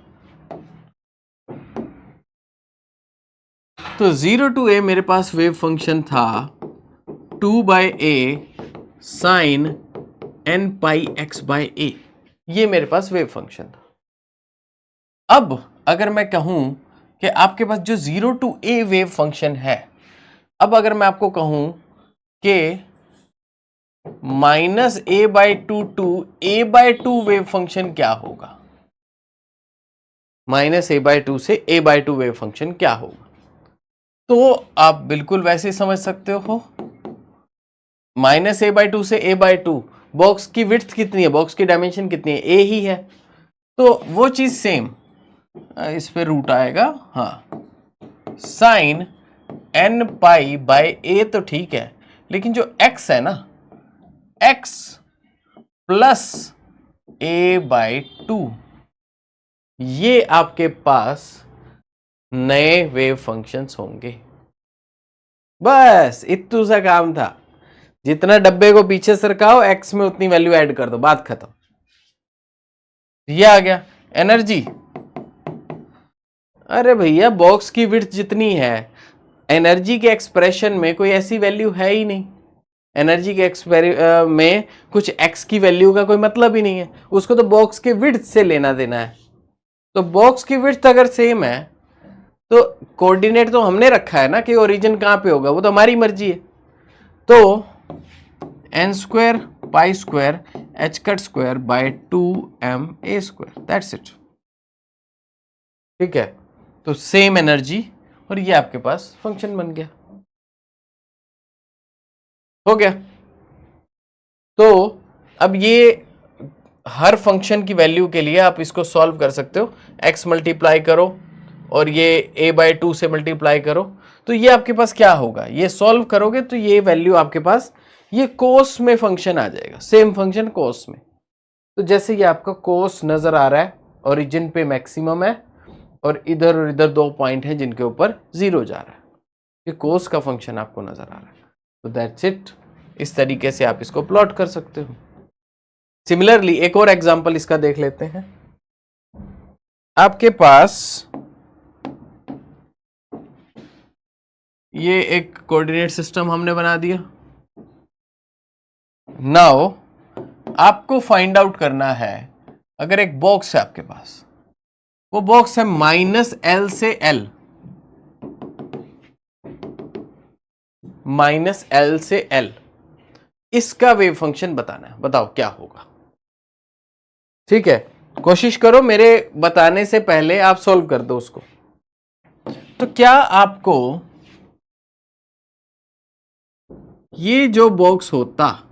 Speaker 1: तो जीरो टू ए मेरे पास वेव फंक्शन था two by a sine n pi x by a, ये मेरे पास वेव फंक्शन था। अब अगर मैं कहूं कि आपके पास जो 0 to a वेव फंक्शन है, अब अगर मैं आपको कहूं कि -a/2 to a/2 wave function क्या होगा, -a/2 से a/2 वेव फंक्शन क्या होगा, तो आप बिल्कुल वैसे ही समझ सकते हो। -a/2 से a/2, बॉक्स की विड्थ कितनी है, बॉक्स की डायमेंशन कितनी है, a ही है, तो वो चीज सेम इस पे रूट आएगा, हाँ, sine n pi by a तो ठीक है, लेकिन जो x है ना, x प्लस a/2, ये आपके पास नए वेव फंक्शंस होंगे। बस इतू सा काम था, जितना डब्बे को पीछे सरकाओ x में उतनी वैल्यू ऐड कर दो, बात खत्म। ये आ गया एनर्जी। अरे भैया बॉक्स की विड्थ जितनी है, एनर्जी के एक्सप्रेशन में कोई ऐसी वैल्यू है ही नहीं। एनर्जी के में कुछ x की वैल्यू का कोई मतलब ही नहीं है, उसको तो बॉक्स के विड्थ से लेना देना है। तो बॉक्स की विड्थ अगर सेम है तो कोऑर्डिनेट तो हमने रखा है ना कि ओरिजिन कहां पे होगा, वो तो हमारी मर्जी है। तो n² π² h² bye 2ma², that's it. ठीक है, तो सेम एनर्जी और ये आपके पास फंक्शन बन गया, हो गया। तो अब ये हर फंक्शन की वैल्यू के लिए आप इसको सॉल्व कर सकते हो, x मल्टीप्लाई करो और ये a/2 से मल्टीप्लाई करो, तो ये आपके पास क्या होगा, ये सॉल्व करोगे तो ये वैल्यू आपके पास ये कोस में फंक्शन आ जाएगा, सेम फंक्शन कोस में। तो जैसे ये आपका कोस नजर आ रहा है, ओरिजिन पे मैक्सिमम है और इधर दो पॉइंट हैं जिनके ऊपर 0 जा रहा है, ये कोस का फंक्शन आपको नजर आ रहा है। तो दैट्स इट, इस तरीके से आप इसको प्लॉट कर सकते हो। सिमिलरली एक और एग्जांपल इसका देख लेते हैं। आपके पास ये एक कोऑर्डिनेट सिस्टम हमने बना दिया। नाउ आपको फाइंड आउट करना है, अगर एक बॉक्स है आपके पास, वो बॉक्स है -l से l, -l से l, इसका वेव फंक्शन बताना है, बताओ क्या होगा। ठीक है, कोशिश करो मेरे बताने से पहले आप सॉल्व कर दो उसको। तो क्या आपको ये जो बॉक्स होता,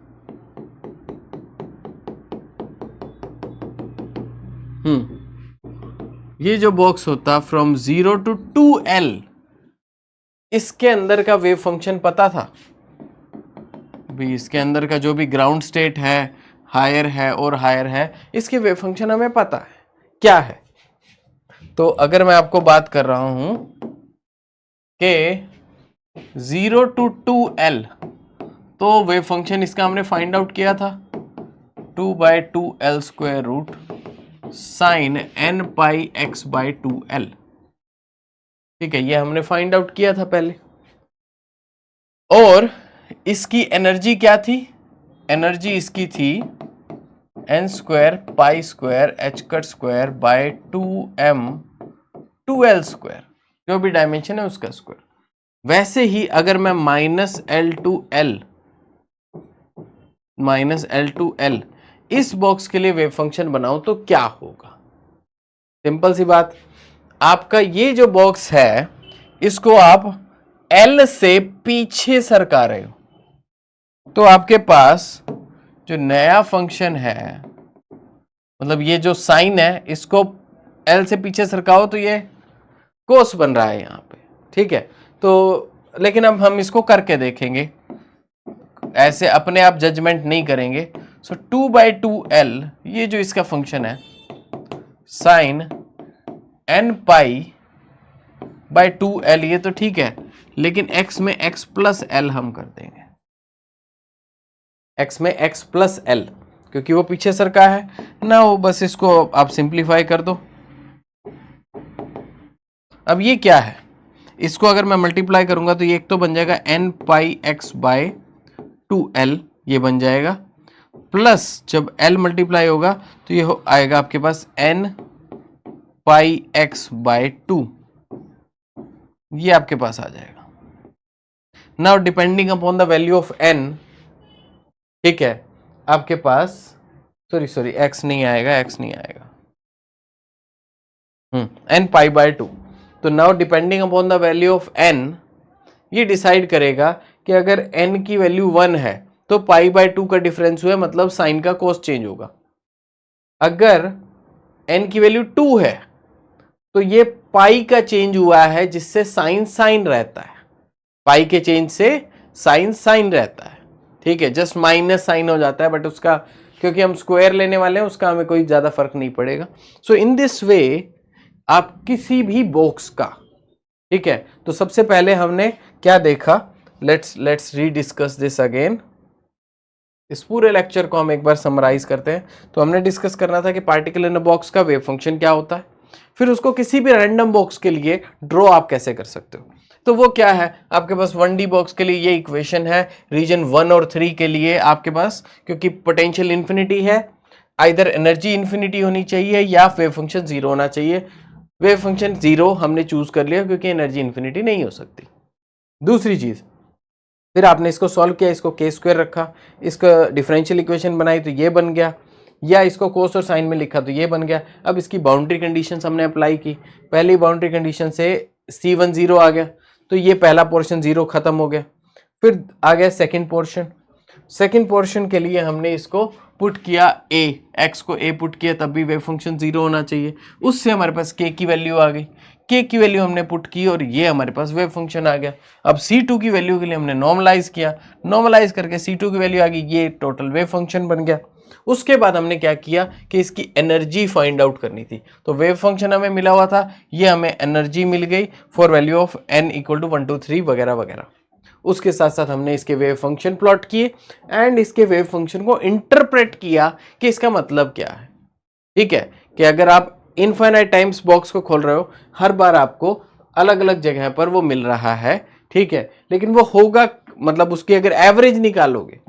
Speaker 1: ये जो बॉक्स होता फ्रॉम 0 to 2l, इसके अंदर का वेव फंक्शन पता था भी, इसके अंदर का जो भी ग्राउंड स्टेट है, हायर है और हायर है, इसके वेव फंक्शन हमें पता है क्या है। तो अगर मैं आपको बात कर रहा हूं कि 0 to 2l, तो वेव फंक्शन इसका हमने फाइंड आउट किया था 2/2l² साइन n पाई x/2l। ठीक है, ये हमने फाइंड आउट किया था पहले। और इसकी एनर्जी क्या थी, एनर्जी इसकी थी n² π² h² बाय 2m2l², जो भी डायमेंशन है उसका स्क्वायर। वैसे ही अगर मैं -l इस बॉक्स के लिए वेव फंक्शन बनाऊं तो क्या होगा। सिंपल सी बात, आपका ये जो बॉक्स है इसको आप L से पीछे सरका रहे हो, तो आपके पास जो नया फंक्शन है, मतलब ये जो साइन है, इसको L से पीछे सरकाओ तो ये कोस बन रहा है यहाँ पे। ठीक है, तो लेकिन अब हम इसको करके देखेंगे, ऐसे अपने आप जजमेंट नहीं करेंगे। सो 2/2l, ये जो इसका फंक्शन है sign n pi bye 2l, ये तो ठीक है, लेकिन x में x प्लस l हम कर देंगे, x में x प्लस l, क्योंकि वो पीछे सरका है ना, वो बस इसको आप सिंप्लीफाई कर दो। अब ये क्या है, इसको अगर मैं मल्टीप्लाई करूंगा तो ये एक तो बन जाएगा n पाई x/2l, ये बन जाएगा, प्लस जब l मल्टीप्लाई होगा तो ये आएगा आपके पास n पाई एक्स बाय 2, ये आपके पास आ जाएगा। Now depending upon the value of n, ठीक है, आपके पास सॉरी x नहीं आएगा, x नहीं आएगा, n पाई बाय 2। तो now depending upon the value of n, ये डिसाइड करेगा कि अगर n की वैल्यू 1 है तो पाई बाय 2 का डिफरेंस हुआ, मतलब साइन का कोस चेंज होगा। अगर n की वैल्यू 2 है तो ये पाई का चेंज हुआ है, जिससे साइन साइन रहता है, पाई के चेंज से साइन साइन रहता है, ठीक है, जस्ट माइनस साइन हो जाता है, बट उसका क्योंकि हम स्क्वायर लेने वाले हैं उसका हमें कोई ज्यादा फर्क नहीं पड़ेगा। सो इन दिस वे आप किसी भी बॉक्स का, ठीक है, तो सबसे पहले हमने क्या देखा, लेट्स रीडिस्कस दिस अगेन। इस पूरे लेक्चर को हम एक बार समराइज करते हैं। तो हमने डिस्कस करना था कि पार्टिकल इन अ बॉक्स का वेव फंक्शन क्या होता है, फिर उसको किसी भी रैंडम बॉक्स के लिए ड्रॉ आप कैसे कर सकते हो। तो वो क्या है, आपके पास 1D बॉक्स के लिए ये इक्वेशन है, रीजन 1 और 3 के लिए आपके पास, क्योंकि पोटेंशियल इंफिनिटी है, आइदर एनर्जी इंफिनिटी होनी चाहिए या वेव फंक्शन जीरो होना चाहिए। वेव फंक्शन जीरो हमने चूज कर लिया क्योंकि एनर्जी इंफिनिटी नहीं हो सकती। दूसरी चीज, फिर आपने इसको सॉल्व किया, इसको के स्क्वायर रखा, इसका डिफरेंशियल इक्वेशन बनाई तो ये बन गया, या इसको कोस और साइन में लिखा तो ये बन गया। अब इसकी बाउंड्री कंडीशंस हमने अप्लाई की, पहली बाउंड्री कंडीशन से C1 0 आ गया, तो ये पहला पोर्शन जीरो खत्म हो गया। फिर आ गया सेकंड पोर्शन, सेकंड पोर्शन के लिए हमने इसको पुट किया a, x को a पुट किया, तब भी वेव फंक्शन जीरो होना चाहिए। उससे हमारे पास k की वैल्यू आ गई, k की वैल्यू हमने पुट की और ये हमारे पास वेव फंक्शन आ गया। अब C2 की वैल्यू के लिए हमने नॉर्मलाइज किया, नॉर्मलाइज करके C2 की वैल्यू आ गई, ये टोटल वेव फंक्शन बन गया। उसके बाद हमने क्या किया कि इसकी एनर्जी फाइंड आउट करनी थी, तो वेव फंक्शन हमें मिला हुआ था, ये हमें एनर्जी मिल गई for value of n equal to 1 2 3 वगैरह वगैरह। उसके साथ साथ हमने इसके वेव फंक्शन प्लॉट किए एंड इसके वेव फंक्शन को इंटरप्रेट किया कि इसका मतलब क्या है। ठीक है, कि अगर आप इनफाइनाइट टाइम्स बॉक्स को खोल रहे हो, हर बार आपको अलग अलग जगह पर वो मिल रहा है, ठीक है, लेकिन वो होगा, मतलब उसकी अगर एवरेज निकालोगे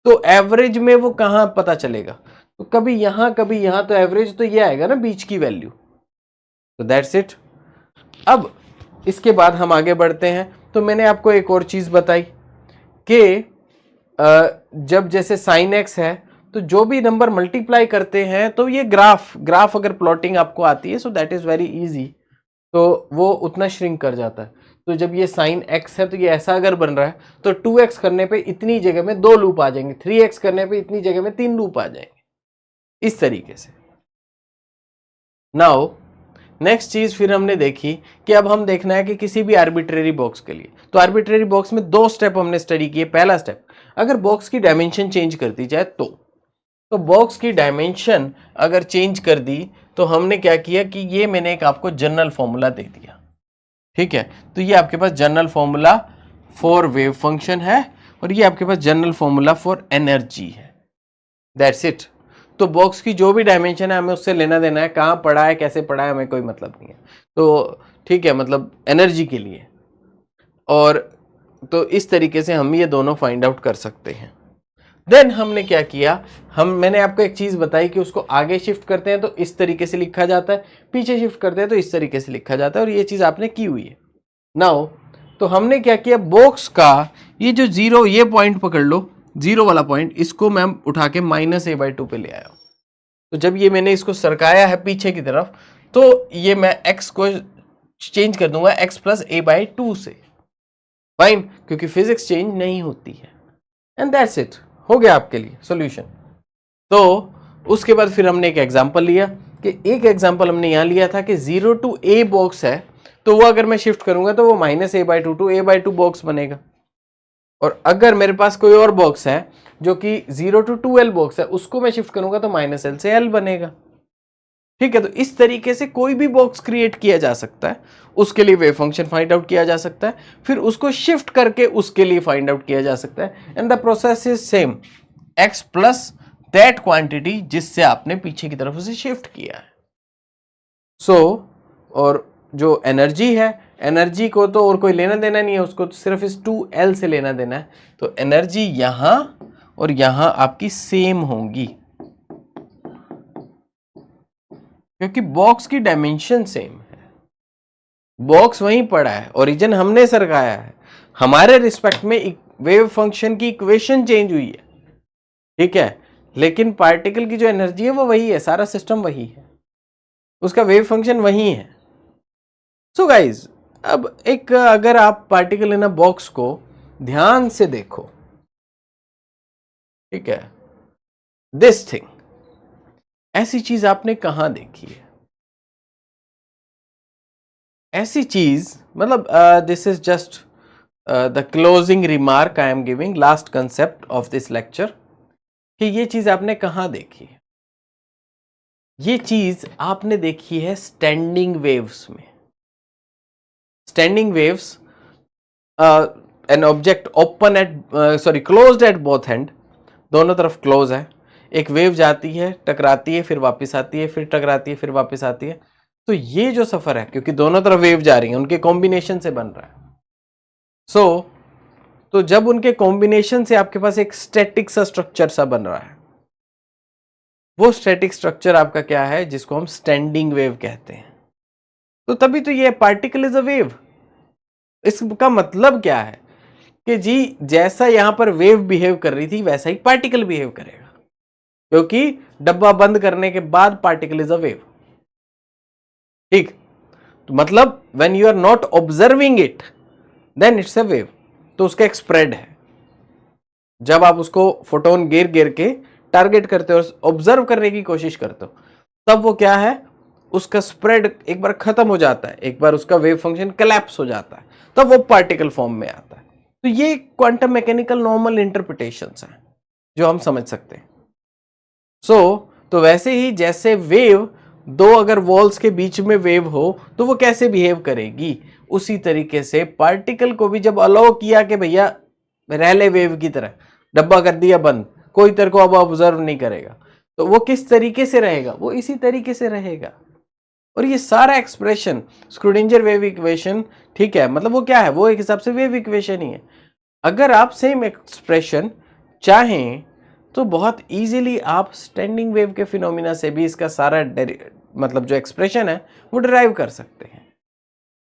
Speaker 1: तो एवरेज में वो कहां पता चलेगा, तो कभी यहां कभी यहां, तो एवरेज तो ये आएगा ना बीच की वैल्यू। तो दैट्स इट। अब इसके बाद हम आगे बढ़ते हैं। तो मैंने आपको एक और चीज बताई कि जब जैसे साइन एक्स है तो जो भी नंबर मल्टीप्लाई करते हैं तो ये ग्राफ अगर प्लॉटिंग आपको आती है, सो दैट इज वेरी इजी, तो वो उतना श्रिंक कर जाता है। तो जब ये साइन एक्स है तो ये ऐसा अगर बन रहा है तो 2x करने पे इतनी जगह में 2 लूप आ जाएंगे, 3x करने पे इतनी जगह में 3 लूप आ जाएंगे, इस तरीके से। नाउ नेक्स्ट चीज फिर हमने देखी कि अब हम देखना है कि किसी भी आर्बिट्रेरी बॉक्स के लिए, तो आर्बिट्रेरी बॉक्स में 2 स्टेप हमने स्टडी किए। पहला स्टेप, अगर बॉक्स की डायमेंशन चेंज कर दी जाए तो बॉक्स की डायमेंशन अगर चेंज कर दी तो हमने क्या किया कि ये मैंने एक आपको जनरल फॉर्मूला दे दिया, ठीक है, तो ये आपके पास general formula for wave function है और ये आपके पास जनरल फॉर्मूला फॉर एनर्जी है, दैट्स इट। तो बॉक्स की जो भी डायमेंशन है हमें उससे लेना देना है, कहाँ पड़ा है कैसे पड़ा है हमें कोई मतलब नहीं है, तो ठीक है, मतलब एनर्जी के लिए। और तो इस तरीके से हम ये दोनों फाइंड आउट कर सकते हैं। देन हमने क्या किया, मैंने आपको एक चीज बताई कि उसको आगे शिफ्ट करते हैं तो इस तरीके से लिखा जाता है, पीछे शिफ्ट करते हैं तो इस तरीके से लिखा जाता है, और ये चीज आपने की हुई है। नाउ तो हमने क्या किया, बॉक्स का ये जो जीरो, ये पॉइंट पकड़ लो, जीरो वाला पॉइंट, इसको मैं उठा के -a/2 पे ले आया। तो जब ये मैंने इसको सरकाया है पीछे की तरफ, तो ये मैं x को चेंज कर दूंगा x + a/2 से, फाइन, क्योंकि फिजिक्स चेंज नहीं होती है। एंड दैट्स इट, हो गया आपके लिए सॉल्यूशन। तो उसके बाद फिर हमने एक एग्जांपल लिया, कि एक एग्जांपल हमने यहां लिया था कि 0 to a बॉक्स है, तो वो अगर मैं शिफ्ट करूंगा तो वो -a/2 to a/2 बॉक्स बनेगा। और अगर मेरे पास कोई और बॉक्स है जो कि 0 to 2l बॉक्स है, उसको मैं शिफ्ट करूंगा तो -l से l बनेगा, ठीक है। तो इस तरीके से कोई भी बॉक्स क्रिएट किया जा सकता है, उसके लिए वेव फंक्शन फाइंड आउट किया जा सकता है, फिर उसको शिफ्ट करके उसके लिए फाइंड आउट किया जा सकता है। And the process is same, x plus that quantity जिससे आपने पीछे की तरफ उसे शिफ्ट किया है। और जो एनर्जी है, एनर्जी को तो और कोई लेना देना नहीं है, उसको तो सिर्फ इस 2l से लेना देना है। तो एनर्जी यहां और यहां आपकी सेम होंगी, क्योंकि बॉक्स की डायमेंशन सेम है, बॉक्स वहीं पड़ा है, ओरिजिन हमने सरकाया है, हमारे रिस्पेक्ट में वेव फंक्शन की इक्वेशन चेंज हुई है, ठीक है, लेकिन पार्टिकल की जो एनर्जी है वो वही है, सारा सिस्टम वही है, उसका वेव फंक्शन वही है। सो गाइज, अब एक अगर आप पार्टिकल इन अ बॉक्स को ध्यान से देखो, ठीक है, दिस थिंग, ऐसी चीज आपने कहां देखी है? ऐसी चीज मतलब this is just the closing remark I am giving, last concept of this lecture, कि ये चीज आपने कहां देखी है? ये चीज आपने देखी है स्टैंडिंग वेव्स में। Standing waves, an object open at sorry closed at both and, दोनों तरफ क्लोज है, एक वेव जाती है, टकराती है, फिर वापस आती है, फिर टकराती है, फिर वापस आती है। तो ये जो सफर है, क्योंकि दोनों तरफ वेव जा रही है, उनके कॉम्बिनेशन से बन रहा है। तो जब उनके कॉम्बिनेशन से आपके पास एक स्टैटिक सा स्ट्रक्चर सा बन रहा है, वो स्टैटिक स्ट्रक्चर आपका क्या है, जिसको हम स्टैंडिंग वेव कहते हैं। तो तभी तो ये पार्टिकल इज अ वेव। इसका मतलब क्या है कि जी जैसा यहां पर वेव बिहेव कर रही थी वैसा ही पार्टिकल बिहेव करेगा, क्योंकि डब्बा बंद करने के बाद पार्टिकल इज अ वेव, ठीक। तो मतलब when you are not observing it then it's a wave, तो उसका एक स्प्रेड है। जब आप उसको फोटोन गिर गिर के टारगेट करते हो, ऑब्जर्व करने की कोशिश करते हो, तब वो क्या है, उसका स्प्रेड एक बार खत्म हो जाता है, एक बार उसका वेव फंक्शन कोलैप्स हो जाता है, तब वो पार्टिकल फॉर्म में आता है। तो ये क्वांटम मैकेनिकल नॉर्मल इंटरप्रिटेशंस हैं जो हम समझ सकते हैं। तो वैसे ही जैसे वेव, दो अगर वॉल्स के बीच में वेव हो तो वो कैसे बिहेव करेगी, उसी तरीके से पार्टिकल को भी जब अलाउ किया कि भैया रह ले वेव की तरह, डब्बा कर दिया बंद, कोई तेरे को अब ऑब्जर्व नहीं करेगा, तो वो किस तरीके से रहेगा, वो इसी तरीके से रहेगा। और ये सारा एक्सप्रेशन स्क्रूडिंजर वेव इक्वेशन, ठीक है, मतलब वो क्या है, वो एक हिसाब से वेव इक्वेशन ही है। अगर आप सेम एक्सप्रेशन चाहें तो बहुत इजीली आप स्टैंडिंग वेव के फिनोमिना से भी इसका सारा मतलब जो एक्सप्रेशन है वो डिराइव कर सकते हैं।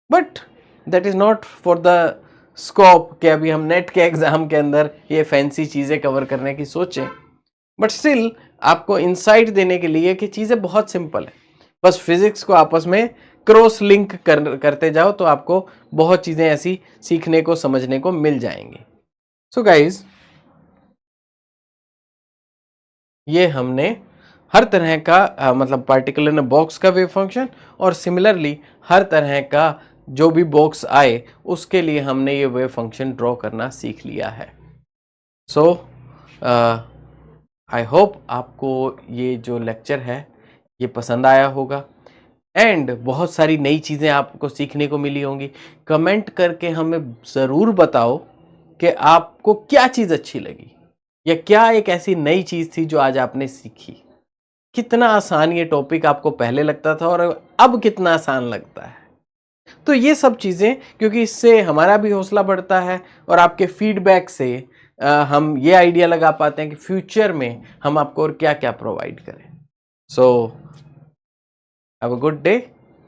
Speaker 1: But that is not for the scope कि अभी हम नेट के एग्जाम के अंदर ये फैंसी चीजें कवर करने की सोचें, बट स्टिल आपको इंसाइट देने के लिए कि चीजें बहुत सिंपल है, बस फिजिक्स को आपस में क्रॉस लिंक करते जाओ तो आपको बहुत चीजें ऐसी सीखने को समझने को मिल जाएंगी। सो गाइज, ये हमने हर तरह का मतलब पार्टिकल इन अ बॉक्स का वेव फंक्शन, और सिमिलरली हर तरह का जो भी बॉक्स आए उसके लिए हमने ये वेव फंक्शन ड्रॉ करना सीख लिया है। सो आई होप आपको ये जो लेक्चर है ये पसंद आया होगा, एंड बहुत सारी नई चीज़ें आपको सीखने को मिली होंगी। कमेंट करके हमें ज़रूर बताओ कि आपको क्या चीज़ अच्छी लगी, या क्या एक ऐसी नई चीज़ थी जो आज आपने सीखी। कितना आसान ये टॉपिक आपको पहले लगता था और अब कितना आसान लगता है। तो ये सब चीज़ें, क्योंकि इससे हमारा भी हौसला बढ़ता है और आपके फीडबैक से हम ये आइडिया लगा पाते हैं कि फ्यूचर में हम आपको और क्या क्या प्रोवाइड करें। So have a good day,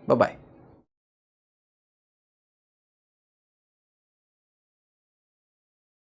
Speaker 1: bye bye.